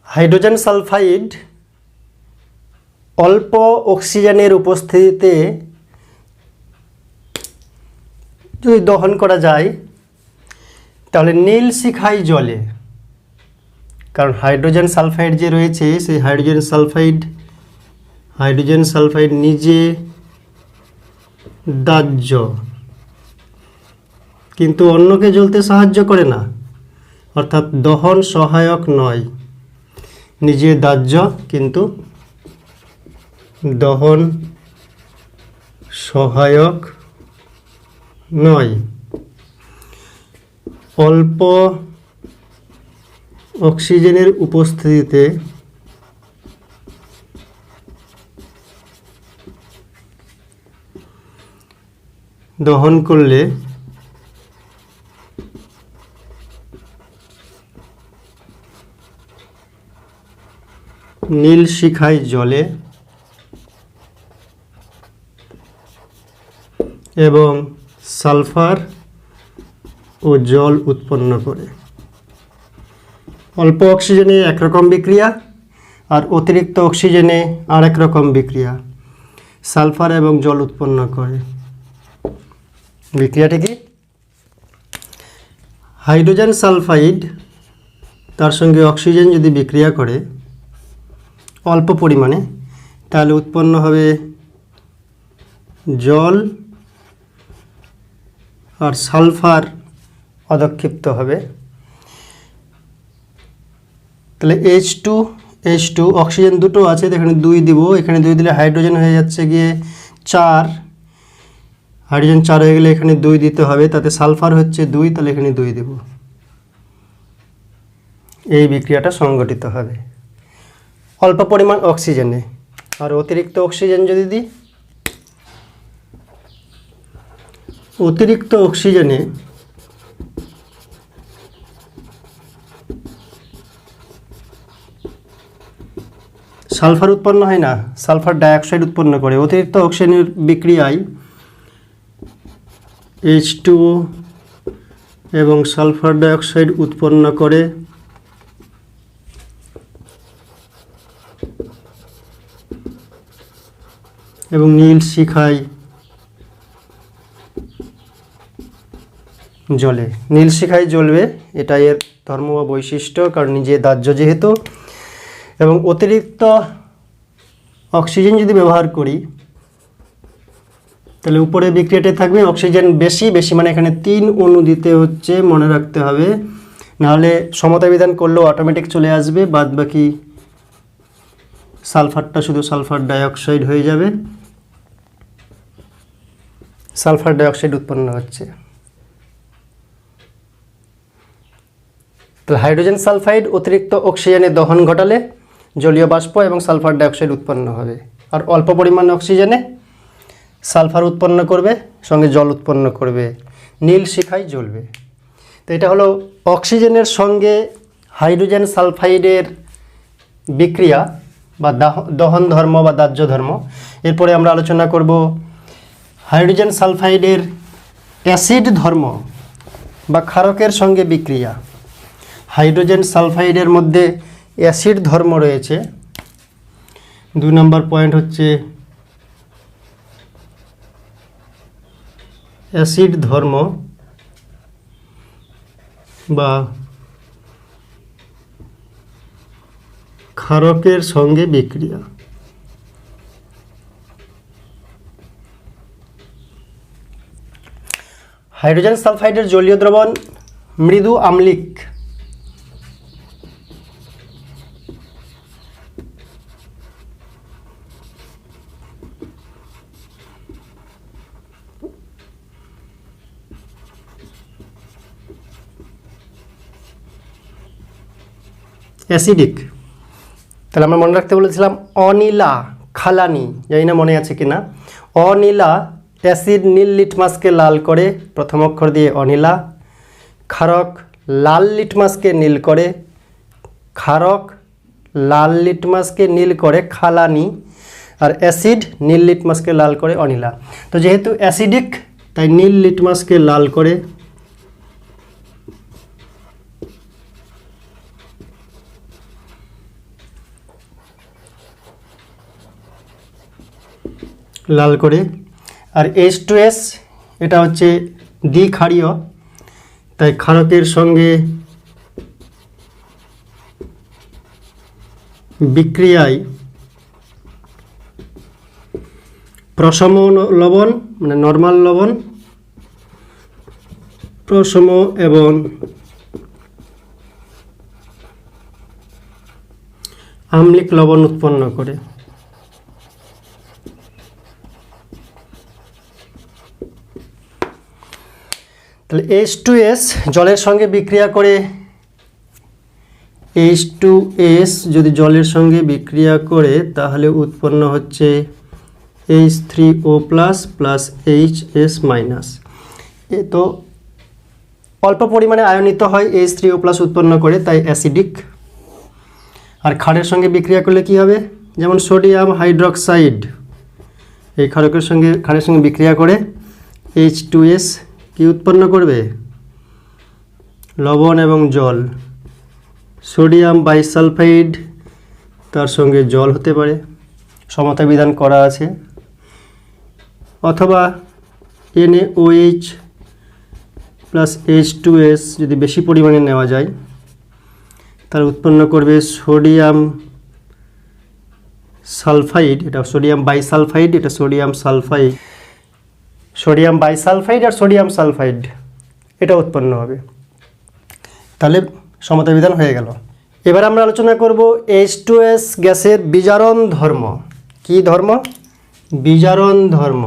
হাইড্রোজেন সালফাইড অল্প অক্সিজেনের উপস্থিতিতে যদি দহন করা যায় তাহলে নীল শিখায় জ্বলে, কারণ হাইড্রোজেন সালফাইড যে রয়েছে সেই হাইড্রোজেন সালফাইড নিজে দাহ্য, কিন্তু অন্যকে জ্বলতে সাহায্য করে না, অর্থাৎ দহন সহায়ক নয়। নিজে দাহ্য কিন্তু দহন সহায়ক নয়। অল্প অক্সিজেনের উপস্থিতিতে দহন করলে নীল শিখায় জ্বলে এবং সালফার ও জল উৎপন্ন করে। অল্প অক্সিজেনে একরকম বিক্রিয়া আর অতিরিক্ত অক্সিজেনে আরেক রকম বিক্রিয়া, সালফার এবং জল উৎপন্ন করে। বিক্রিয়াটি কি? হাইড্রোজেন সালফাইড তার সঙ্গে অক্সিজেন যদি বিক্রিয়া করে অল্প পরিমাণে, তাহলে উৎপন্ন হবে জল আর সালফার অধক্ষিপ্ত হবে। তাহলে H2 অক্সিজেন দুটো আছে, এখানে 2 দিব, এখানে 2 দিলে হাইড্রোজেন হয়ে যাচ্ছে গিয়ে 4, হাইড্রোজেন 4 হয়ে গেলে এখানে 2 দিতে হবে, তাতে সালফার হচ্ছে 2, তাহলে এখানে 2 দেব। এই বিক্রিয়াটা সংঘটিত হবে অল্প পরিমাণ অক্সিজেনে। আর অতিরিক্ত অক্সিজেন যদি দিই, অতিরিক্ত অক্সিজেনে সালফার উৎপন্ন হয় না, সালফার ডাইঅক্সাইড উৎপন্ন করে। অতিরিক্ত অক্সিজেনের বিক্রিয়ায় H2O এবং সালফার ডাইঅক্সাইড উৎপন্ন করে এবং নীল শিখায় জ্বলে। নীল শিখায় জ্বলবে, এটা এর ধর্ম বা বৈশিষ্ট্য, কারণ নিজে দাহ্য যেহেতু। এবং অতিরিক্ত অক্সিজেন যদি ব্যবহার করি তাহলে উপরে বিক্রিয়াটা থাকবে অক্সিজেন বেশি মানে এখানে 3 অণু দিতে হচ্ছে, মনে রাখতে হবে, নাহলে সমতা বিধান করলেও অটোমেটিক চলে আসবে, বাদ বাকি সালফারটা শুধু সালফার ডাইঅক্সাইড হয়ে যাবে। সালফার ডাইঅক্সাইড উৎপন্ন হচ্ছে। তাহলে হাইড্রোজেন সালফাইড অতিরিক্ত অক্সিজেনে দহন ঘটালে জলীয় বাষ্প এবং সালফার ডাইঅক্সাইড উৎপন্ন হবে। আর অল্প পরিমাণ অক্সিজেনে সালফার উৎপন্ন করবে, সঙ্গে জল উৎপন্ন করবে, নীল শিখায় জ্বলবে। তো এটা হলো অক্সিজেনের সঙ্গে হাইড্রোজেন সালফাইডের বিক্রিয়া বা দহন ধর্ম বা দাহ্য ধর্ম। এরপরে আমরা আলোচনা করব হাইড্রোজেন সালফাইডের অ্যাসিড ধর্ম বা ক্ষারকের সঙ্গে বিক্রিয়া। হাইড্রোজেন সালফাইডের মধ্যে অ্যাসিড ধর্ম রয়েছে। 2 নম্বর পয়েন্ট হচ্ছে অ্যাসিড ধর্ম বা ক্ষারকের সঙ্গে বিক্রিয়া। হাইড্রোজেন সালফাইডের জলীয় দ্রবণ মৃদু আম্লিক। অ্যাসিডিক। তাহলে আমরা মনে রাখতে বলেছিলাম অনিলা খালানি, জানি না মনে আছে কিনা। অনিলা অ্যাসিড নীল লিটমাসকে লাল করে, প্রথম অক্ষর দিয়ে অনিলা। ক্ষারক লাল লিটমাসকে নীল করে, ক্ষারক লাল লিটমাসকে নীল করে খালানি। আর অ্যাসিড নীল লিটমাসকে লাল করে অনিলা। তো যেহেতু অ্যাসিডিক তাই নীল লিটমাসকে লাল করে, লাল করে। আর H2S এটা হচ্ছে দ্বিক্ষারীয়, তাই ক্ষারকের সঙ্গে বিক্রিয়ায় প্রশম লবণ মানে নর্মাল লবণ প্রশম এবং আম্লিক লবণ উৎপন্ন করে। তাহলে H2S জলের সঙ্গে বিক্রিয়া করে H2S যদি জলের সঙ্গে বিক্রিয়া করে তাহলে উৎপন্ন হচ্ছে H3O প্লাস HS মাইনাস। এ তো অল্প পরিমাণে আয়নিত হয় H3O প্লাস উৎপন্ন করে, তাই অ্যাসিডিক। আর ক্ষারের সঙ্গে বিক্রিয়া করলে কি হবে, যেমন সোডিয়াম হাইড্রক্সাইড এই ক্ষারের সঙ্গে বিক্রিয়া করে H2S কি উৎপন্ন করবে, লবণ এবং জল। সোডিয়াম বাইসালফাইড তার সঙ্গে জল হতে পারে, সমতা বিধান করা আছে। অথবা NaOH প্লাস H2S যদি বেশি পরিমাণে নেওয়া যায় তার উৎপন্ন করবে সোডিয়াম সালফাইড, এটা সোডিয়াম বাইসালফাইড, এটা সোডিয়াম সালফাইড। সোডিয়াম বাইসালফাইড আর সোডিয়াম সালফাইড এটা উৎপন্ন হবে। তাহলে সমতা বিধান হয়ে গেল। এবার আমরা আলোচনা করব H2S গ্যাসের বিজারণ ধর্ম। কি ধর্ম? বিজারণ ধর্ম।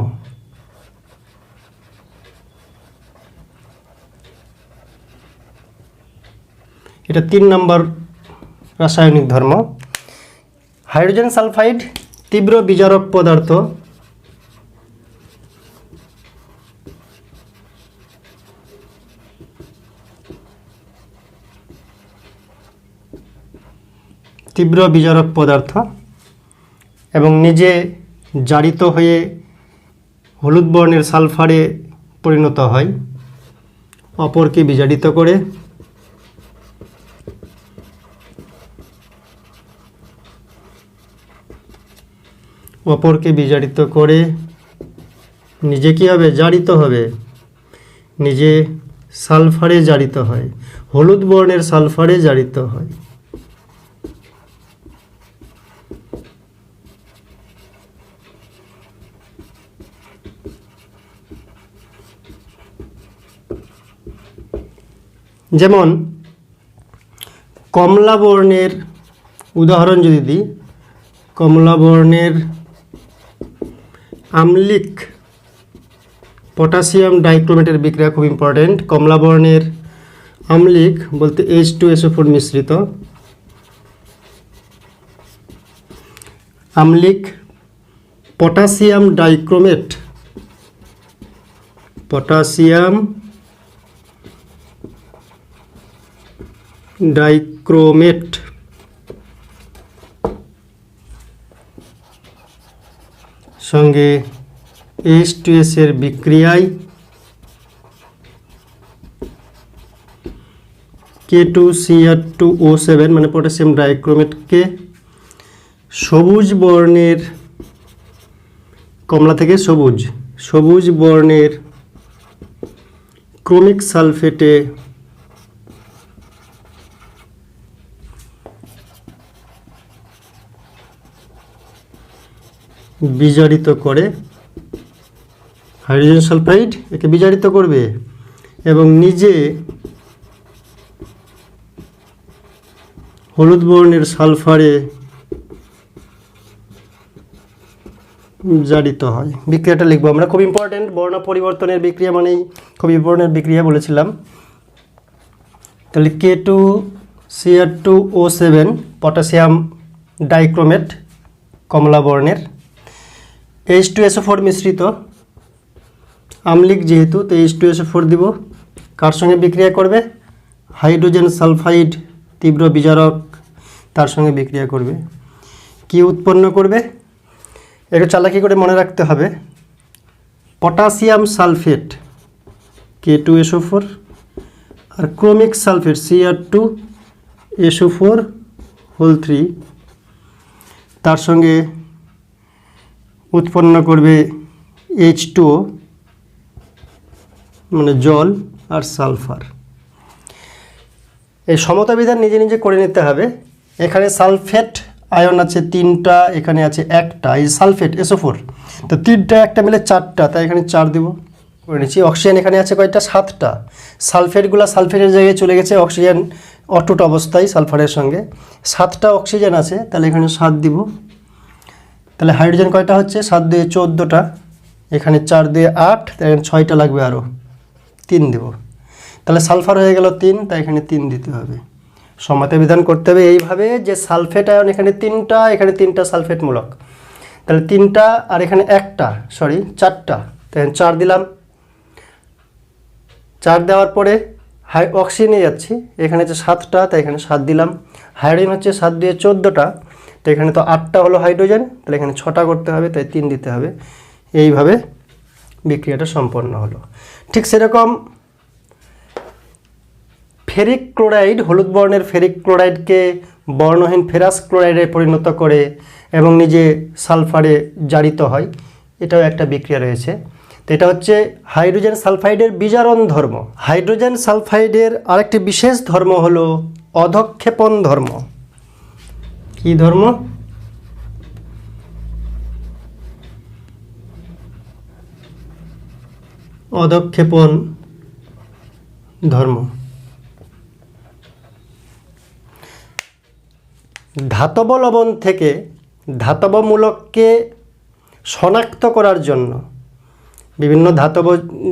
এটা 3 নম্বর রাসায়নিক ধর্ম। হাইড্রোজেন সালফাইড তীব্র বিজারক পদার্থ। তীব্র বিজারক পদার্থ এবং নিজে জারিত হয়ে হলুদ বর্ণের সালফারে পরিণত হয়, অপরকে বিজারিত করে। অপরকে বিজারিত করে নিজে কি হবে, জারিত হবে, নিজে সালফারে জারিত হয়, হলুদ বর্ণের সালফারে জারিত হয়। যেমন কমলা বর্ণের উদাহরণ যদি দিই, কমলা বর্ণের আম্লিক পটাশিয়াম ডাইক্রোমেটের বিক্রিয়া খুব ইম্পর্টেন্ট। কমলা বর্ণের আম্লিক বলতে H2SO4 মিশ্রিত আম্লিক পটাশিয়াম ডাইক্রোমেট, পটাশিয়াম ডাইক্রোমেট সঙ্গে H2S এর বিক্রিয়ায় K2Cr2O7 মানে পটাশিয়াম ডাইক্রোমেটকে সবুজ বর্ণের, কমলা থেকে সবুজ বর্ণের ক্রোমিক সালফেটে বিজারিত করে। হাইড্রোজেন সালফাইড একে বিজারিত করবে এবং নিজে হলুদ বর্ণের সালফারে জারিত হয়। বিক্রিয়াটা লিখবো আমরা, খুব ইম্পর্টেন্ট। বর্ণ পরিবর্তনের বিক্রিয়া মানেই খুব ইম্পর্টেন্ট বিক্রিয়া বলেছিলাম। তাহলে K2Cr2O7 পটাশিয়াম ডাইক্রোমেট কমলা বর্ণের, H2SO4 মিশ্রিত আম্লিক যেহেতু, তো H2SO4 দিব। কার সঙ্গে বিক্রিয়া করবে? হাইড্রোজেন সালফাইড তীব্র বিজারক, তার সঙ্গে বিক্রিয়া করবে। কি উৎপন্ন করবে? একটু চালাকি করে মনে রাখতে হবে। পটাশিয়াম সালফেট K2SO4 আর ক্রোমিক সালফেট Cr2SO4(3) তার সঙ্গে উৎপন্ন করবে H2O মানে জল আর সালফার। এই সমতা বিধান নিজে নিজে করে নিতে হবে। এখানে সালফেট আয়ন আছে 3টা, এখানে আছে 1টা, এই সালফেট SO4, তো 3টা 1টা মিলে 4টা, তাই এখানে 4 দেব। করে নিচ্ছি। অক্সিজেন এখানে আছে কয়টা? 7টা। সালফেটগুলো সালফেটের জায়গায় চলে গেছে, অক্সিজেন অটুট অবস্থায় সালফারের সঙ্গে। 7টা অক্সিজেন আছে, তাহলে এখানে 7 দিব। তাহলে হাইড্রোজেন কয়টা হচ্ছে? 7 দিয়ে 14টা, এখানে 4 দিয়ে 8, তাই 6টা লাগবে, আরও 3 দেব। তাহলে সালফার হয়ে গেল 3, তাই এখানে 3 দিতে হবে। সমাতে বিধান করতে হবে এইভাবে যে সালফেট আয়ন এখানে 3টা, এখানে 3টা সালফেট মূলক, তাহলে 3টা আর এখানে 4টা, তাই 4 দিলাম। 4 দেওয়ার পরে অক্সিজেনে যাচ্ছি, এখানে হচ্ছে 7টা, তাই এখানে 7 দিলাম। হাইড্রোজেন হচ্ছে 7 দিয়ে 14টা, তো এখানে তো 8টা হলো হাইড্রোজেন, তাহলে এখানে 6টা করতে হবে, তাই 3 দিতে হবে। এইভাবে বিক্রিয়াটা সম্পন্ন হলো। ঠিক সেরকম ফেরিক ক্লোরাইড, হলুদ বর্ণের ফেরিক ক্লোরাইডকে বর্ণহীন ফেরাস ক্লোরাইডে পরিণত করে এবং নিজে সালফারে জারিত হয়, এটাও একটা বিক্রিয়া রয়েছে। তো এটা হচ্ছে হাইড্রোজেন সালফাইডের বিজারণ ধর্ম। হাইড্রোজেন সালফাইডের আরেকটি বিশেষ ধর্ম হলো অধক্ষেপণ ধর্ম। কি ধর্ম? অধক্ষেপণ ধর্ম। ধাতব লবণ থেকে ধাতব মূলককে শনাক্ত করার জন্য বিভিন্ন ধাতব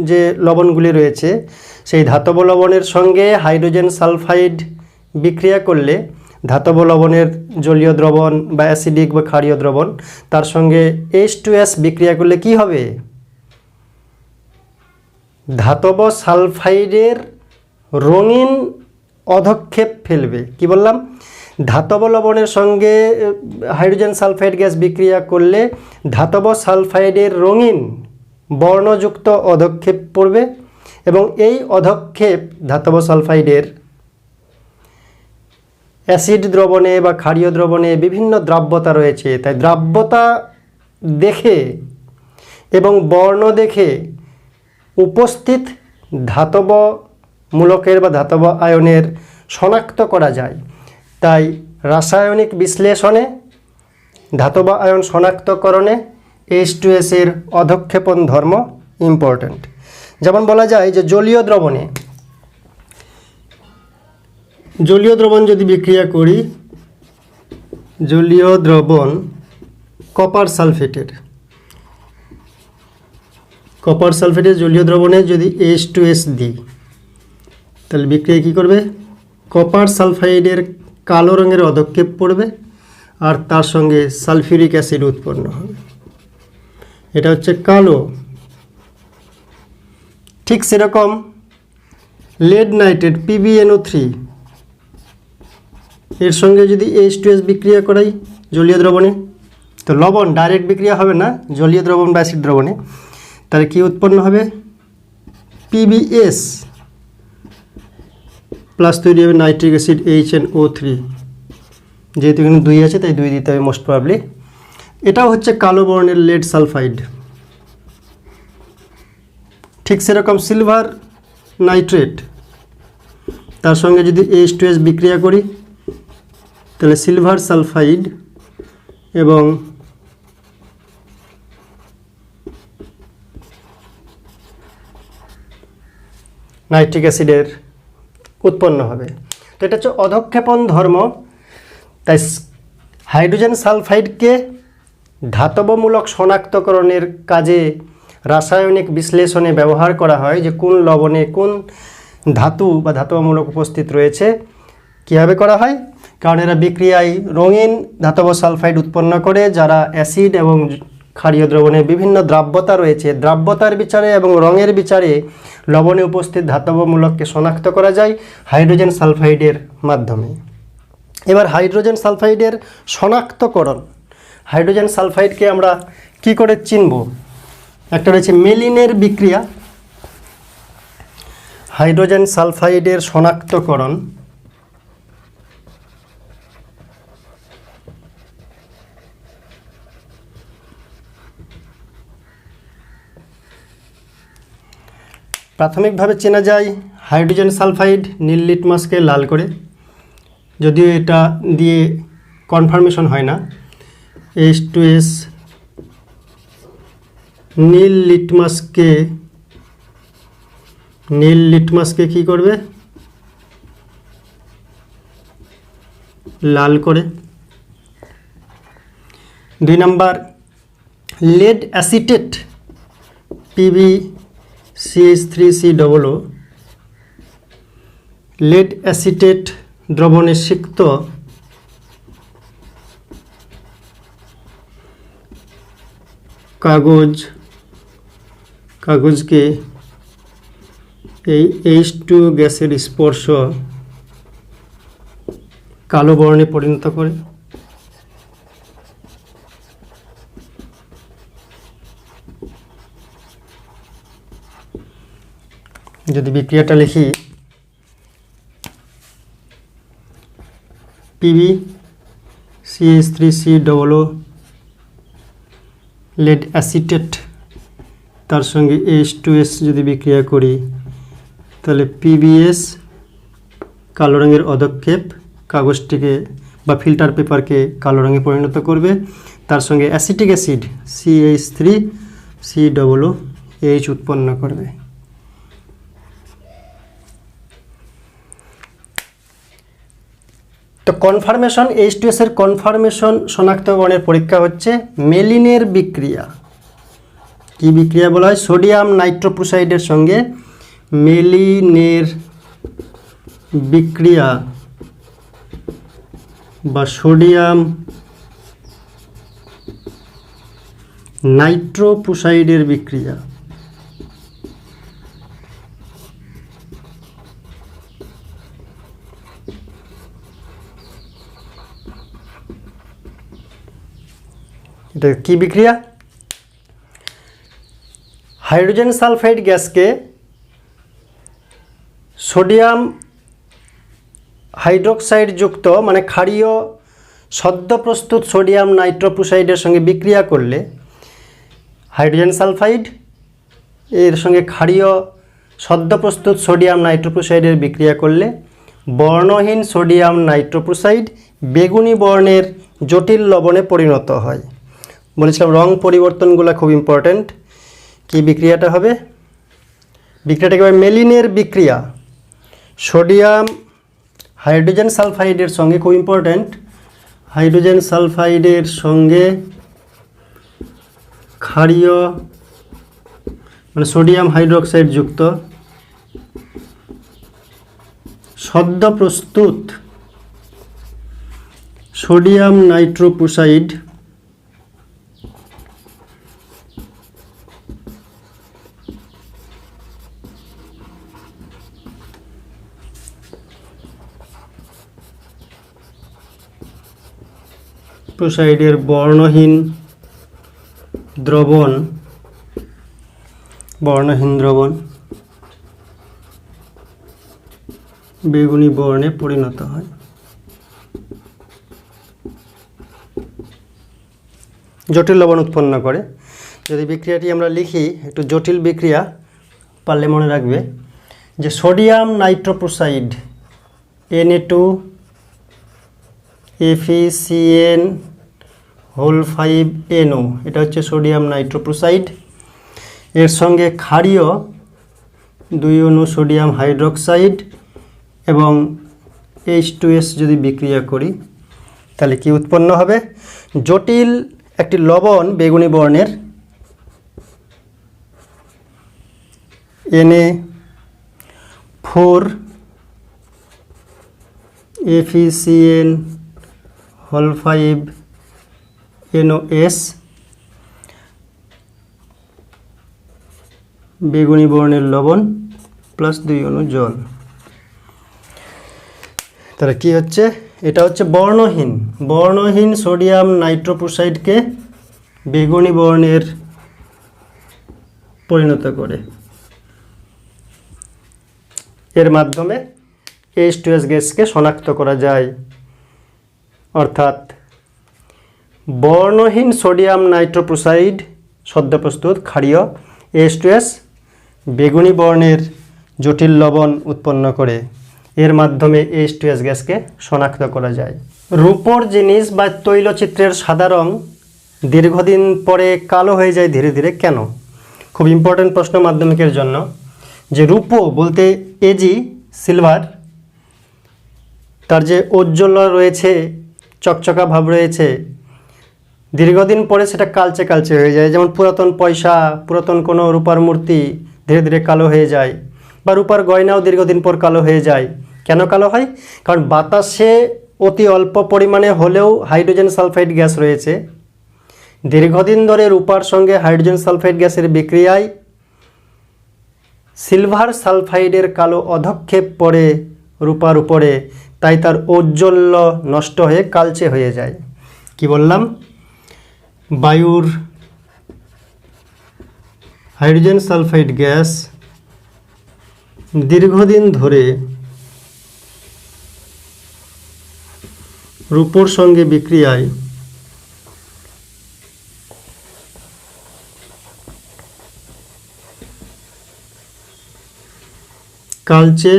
যে লবণগুলি রয়েছে, সেই ধাতব লবণের সঙ্গে হাইড্রোজেন সালফাইড বিক্রিয়া করলে ধাতব লবণের জলীয় দ্রবণ বা অ্যাসিডিক বা ক্ষারীয় দ্রবণ, তার সঙ্গে H2S বিক্রিয়া করলে কি হবে? ধাতব সালফাইডের রঙিন অধক্ষেপ ফেলবে। কি বললাম? ধাতব লবণের সঙ্গে হাইড্রোজেন সালফাইড গ্যাস বিক্রিয়া করলে ধাতব সালফাইডের রঙিন বর্ণযুক্ত অধক্ষেপ পড়বে, এবং এই অধক্ষেপ ধাতব সালফাইডের অ্যাসিড দ্রবণে বা ক্ষারীয় দ্রবণে বিভিন্ন দ্রাব্যতা রয়েছে, তাই দ্রাব্যতা দেখে এবং বর্ণ দেখে উপস্থিত ধাতব মূলকের বা ধাতব আয়নের শনাক্ত করা যায়। তাই রাসায়নিক বিশ্লেষণে ধাতব আয়ন শনাক্তকরণে H2S এর অধক্ষেপণ ধর্ম ইম্পর্ট্যান্ট। যেমন বলা যায় যে জলীয় দ্রবণ যদি বিক্রিয়া করি, জলীয় দ্রবণ কপার সালফেটের জলীয় দ্রবণে যদি H2S দিই, তাহলে বিক্রিয়া কী করবে? কপার সালফাইডের কালো রঙের অধক্ষেপ পড়বে, আর তার সঙ্গে সালফিউরিক অ্যাসিড উৎপন্ন হবে, এটা হচ্ছে কালো। ঠিক সেরকম লেড নাইট্রেট PbNO3 এর সঙ্গে যদি H2S বিক্রিয়া করাই জলীয় দ্রবণে, তো লবণ ডাইরেক্ট বিক্রিয়া হবে না, জলীয় দ্রবণ বা অ্যাসিড দ্রবণে, তাহলে কি উৎপন্ন হবে? PbS প্লাস তৈরি হবে নাইট্রিক অ্যাসিড HNO3। যেহেতু এখানে 2 আছে, তাই 2 দিতে হবে মোস্ট প্রবাবলি। এটাও হচ্ছে কালো বর্ণের লেড সালফাইড। ঠিক সেরকম সিলভার নাইট্রেট, তার সঙ্গে যদি H2S বিক্রিয়া করি, তাহলে সিলভার সালফাইড এবং নাইট্রিক অ্যাসিডের উৎপন্ন হবে। তো এটা হচ্ছে অধক্ষেপণ ধর্ম। তাই হাইড্রোজেন সালফাইডকে ধাতবমূলক শনাক্তকরণের কাজে রাসায়নিক বিশ্লেষণে ব্যবহার করা হয়, যে কোন লবণে কোন ধাতু বা ধাতবমূলক উপস্থিত রয়েছে। কীভাবে করা হয়? কারণ এরা বিক্রিয়ায় রঙিন ধাতব সালফাইড উৎপন্ন করে, যারা অ্যাসিড এবং ক্ষারীয় দ্রবণে বিভিন্ন দ্রাব্যতা রয়েছে, দ্রাব্যতার বিচারে এবং রঙের বিচারে লবণে উপস্থিত ধাতবমূলককে শনাক্ত করা যায় হাইড্রোজেন সালফাইডের মাধ্যমে। এবার হাইড্রোজেন সালফাইডের শনাক্তকরণ, হাইড্রোজেন সালফাইডকে আমরা কি করে চিনব? একটা রয়েছে মেলিনের বিক্রিয়া। হাইড্রোজেন সালফাইডের শনাক্তকরণ প্রাথমিকভাবে চেনা যায় হাইড্রোজেন সালফাইড নীল লিটমাসকে লাল করে, যদিও এটা দিয়ে কনফার্মেশন হয় না। H2S নীল লিটমাসকে নীল লিটমাসকে কি করবে? লাল করে। 2 number, lead acetate PbCH3COO lead acetate দ্রবণে সিক্ত কাগজকে এই H2 গ্যাসের স্পর্শ কালো বর্ণে পরিণত করে। যদি বিক্রিয়াটা লিখি, PbCH3COO লেড অ্যাসিটেট তার সঙ্গে H2S যদি বিক্রিয়া করি, তাহলে PbS কালো রঙের অধক্ষেপ কাগজটিকে বা ফিল্টার পেপারকে কালো রঙে পরিণত করবে। তার সঙ্গে অ্যাসিটিক অ্যাসিড CH3COOH উৎপন্ন করবে। তো কনফার্মেশন, H2S এর কনফার্মেশন শনাক্তকরণের পরীক্ষা হচ্ছে মেলিনের বিক্রিয়া। কি বিক্রিয়া বলা হয়? সোডিয়াম নাইট্রোপ্রোসাইডের সঙ্গে মেলিনের বিক্রিয়া বা সোডিয়াম নাইট্রোপ্রোসাইডের বিক্রিয়া। এটা কি বিক্রিয়া? হাইড্রোজেন সালফাইড গ্যাসকে সোডিয়াম হাইড্রোক্সাইড যুক্ত মানে ক্ষারীয় সদ্য প্রস্তুত সোডিয়াম নাইট্রোপ্রোসাইডের সঙ্গে বিক্রিয়া করলে হাইড্রোজেন সালফাইড এর সঙ্গে ক্ষারীয় সদ্য প্রস্তুত সোডিয়াম নাইট্রোপ্রোসাইডের বিক্রিয়া করলে বর্ণহীন সোডিয়াম নাইট্রোপ্রোসাইড বেগুনি বর্ণের জটিল লবণে পরিণত হয়। বলেছিলাম রং পরিবর্তনগুলো খুব ইম্পর্ট্যান্ট। কি বিক্রিয়াটা হবে? বিক্রিয়াটাকে বলে মেলিনের বিক্রিয়া। সোডিয়াম হাইড্রোজেন সালফাইডের সঙ্গে, খুব ইম্পর্ট্যান্ট, হাইড্রোজেন সালফাইডের সঙ্গে ক্ষারীয় মানে সোডিয়াম হাইড্রোক্সাইড যুক্ত সদ্য প্রস্তুত সোডিয়াম নাইট্রোপ্রোসাইড প্রোসাইডের বর্ণহীন দ্রবণ বেগুনি বর্ণে পরিণত হয়। জটিল লবণ উৎপন্ন করে। যদি বিক্রিয়াটি আমরা লিখি, একটু জটিল বিক্রিয়া পারলে মনে রাখবে যে সোডিয়াম নাইট্রোপ্রোসাইড Na2FeCN5NO, এটা হচ্ছে সোডিয়াম নাইট্রোপ্রোসাইড। এর সঙ্গে ক্ষারীয় 2 অণু সোডিয়াম হাইড্রোক্সাইড এবং H2S যদি বিক্রিয়া করি, তাহলে কি উৎপন্ন হবে? জটিল একটি লবণ বেগুনি বর্ণের Na4FeCN5NOS বেগুনি বর্ণের লবণ প্লাস 2 অণু জল। তাহলে কি হচ্ছে? এটা হচ্ছে বর্ণহীন সোডিয়াম নাইট্রোপ্রোসাইডকে বেগুনি বর্ণের পরিণত করে। এর মাধ্যমে H2S গ্যাসকে শনাক্ত করা যায়। অর্থাৎ বর্ণহীন সোডিয়াম নাইট্রোপ্রোসাইড সদ্য প্রস্তুত ক্ষারীয়, H2S বেগুনি বর্ণের জটিল লবণ উৎপন্ন করে। এর মাধ্যমে H2S গ্যাসকে শনাক্ত করা যায়। রূপোর জিনিস বা তৈলচিত্রের সাদা রং দীর্ঘদিন পরে কালো হয়ে যায় ধীরে ধীরে, কেন? খুব ইম্পর্ট্যান্ট প্রশ্ন মাধ্যমিকের জন্য। যে রূপো বলতে এজি সিলভার, তার যে ঔজ্জ্বল্য রয়েছে, চকচকা ভাব রয়েছে, দীর্ঘদিন পরে সেটা কালচে কালচে হয়ে যায়। যেমন পুরাতন পয়সা, পুরাতন কোনো রূপার মূর্তি ধীরে ধীরে কালো হয়ে যায়, বা রূপার গয়নাও দীর্ঘদিন পর কালো হয়ে যায়। কেন কালো হয়? কারণ বাতাসে অতি অল্প পরিমাণে হলেও হাইড্রোজেন সালফাইড গ্যাস রয়েছে। দীর্ঘদিন ধরে রূপার সঙ্গে হাইড্রোজেন সালফাইড গ্যাসের বিক্রিয়ায় সিলভার সালফাইডের কালো অধক্ষেপ পড়ে রূপার উপরে, তাই তার ঔজ্জ্বল্য নষ্ট হয়ে কালচে হয়ে যায়। কি বললাম? বায়ুর হাইড্রোজেন সালফাইড গ্যাস দীর্ঘদিন ধরে রূপোর সঙ্গে বিক্রিয়ায় কালচে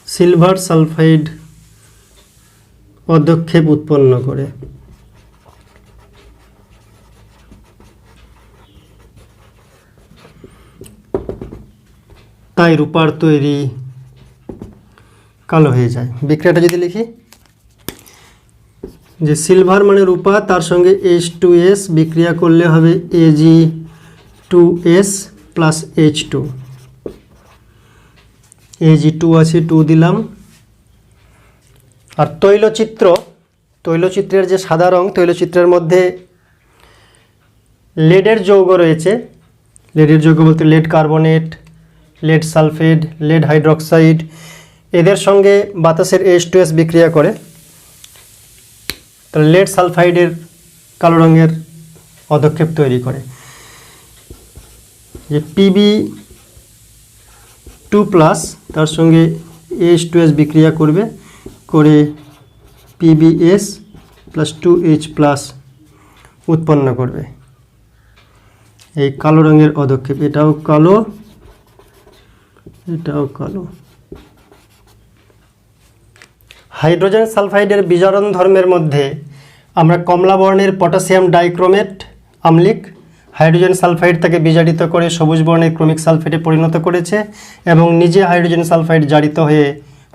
সিলভার সালফাইড পদক্ষেপ উৎপন্ন করে। তাই রূপার তৈরি কালো হয়ে যায়। বিক্রিয়াটা যদি লিখি, যে সিলভার মানে রূপা, তার সঙ্গে H2S বিক্রিয়া করলে হবে Ag2S প্লাস H2। Ag2 আছে, 2 দিলাম। আর তৈলচিত্রের যে সাদা রং, তৈলচিত্রের মধ্যে লেডের যৌগ রয়েছে। লেডের যৌগ বলতে lead carbonate, lead sulphate, lead hydroxide, এদের সঙ্গে বাতাসের H2S বিক্রিয়া করে তাহলে লেড সালফাইডের কালো রঙের পদক্ষেপ তৈরি করে। যে Pb2 প্লাস তার সঙ্গে H2S বিক্রিয়া করবে, করে PbS প্লাস 2H প্লাস উৎপন্ন করবে। এই কালো রঙের পদক্ষেপ, এটাও কালো, এটাও কালো। হাইড্রোজেন সালফাইডের বিজারণ ধর্মের মধ্যে আমরা কমলা বর্ণের পটাশিয়াম ডাইক্রোমেট আম্লিক হাইড্রোজেন সালফাইড থেকে বিজারিত করে সবুজ বর্ণের ক্রোমিক সালফেটে পরিণত করেছে, এবং নিজে হাইড্রোজেন সালফাইড জারিত হয়ে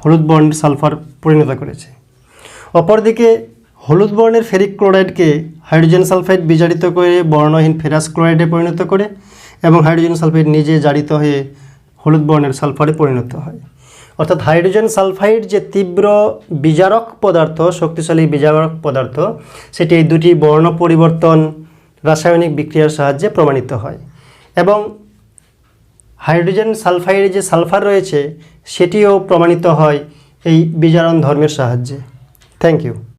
হলুদ বর্ণের সালফার পরিণত করেছে। অপরদিকে হলুদ বর্ণের ফেরিক ক্লোরাইডকে হাইড্রোজেন সালফাইড বিজারিত করে বর্ণহীন ফেরাস ক্লোরাইডে পরিণত করে, এবং হাইড্রোজেন সালফাইড নিজে জারিত হয়ে হলুদ বর্ণের সালফারে পরিণত হয়। অর্থাৎ হাইড্রোজেন সালফাইড যে তীব্র বিজারক পদার্থ, শক্তিশালী বিজারক পদার্থ, সেটি এই দুটি বর্ণ পরিবর্তন রাসায়নিক বিক্রিয়ার সাহায্যে প্রমাণিত হয়। এবং হাইড্রোজেন সালফাইডে যে সালফার রয়েছে সেটিও প্রমাণিত হয় এই বিজারণ ধর্মের সাহায্যে। Thank you.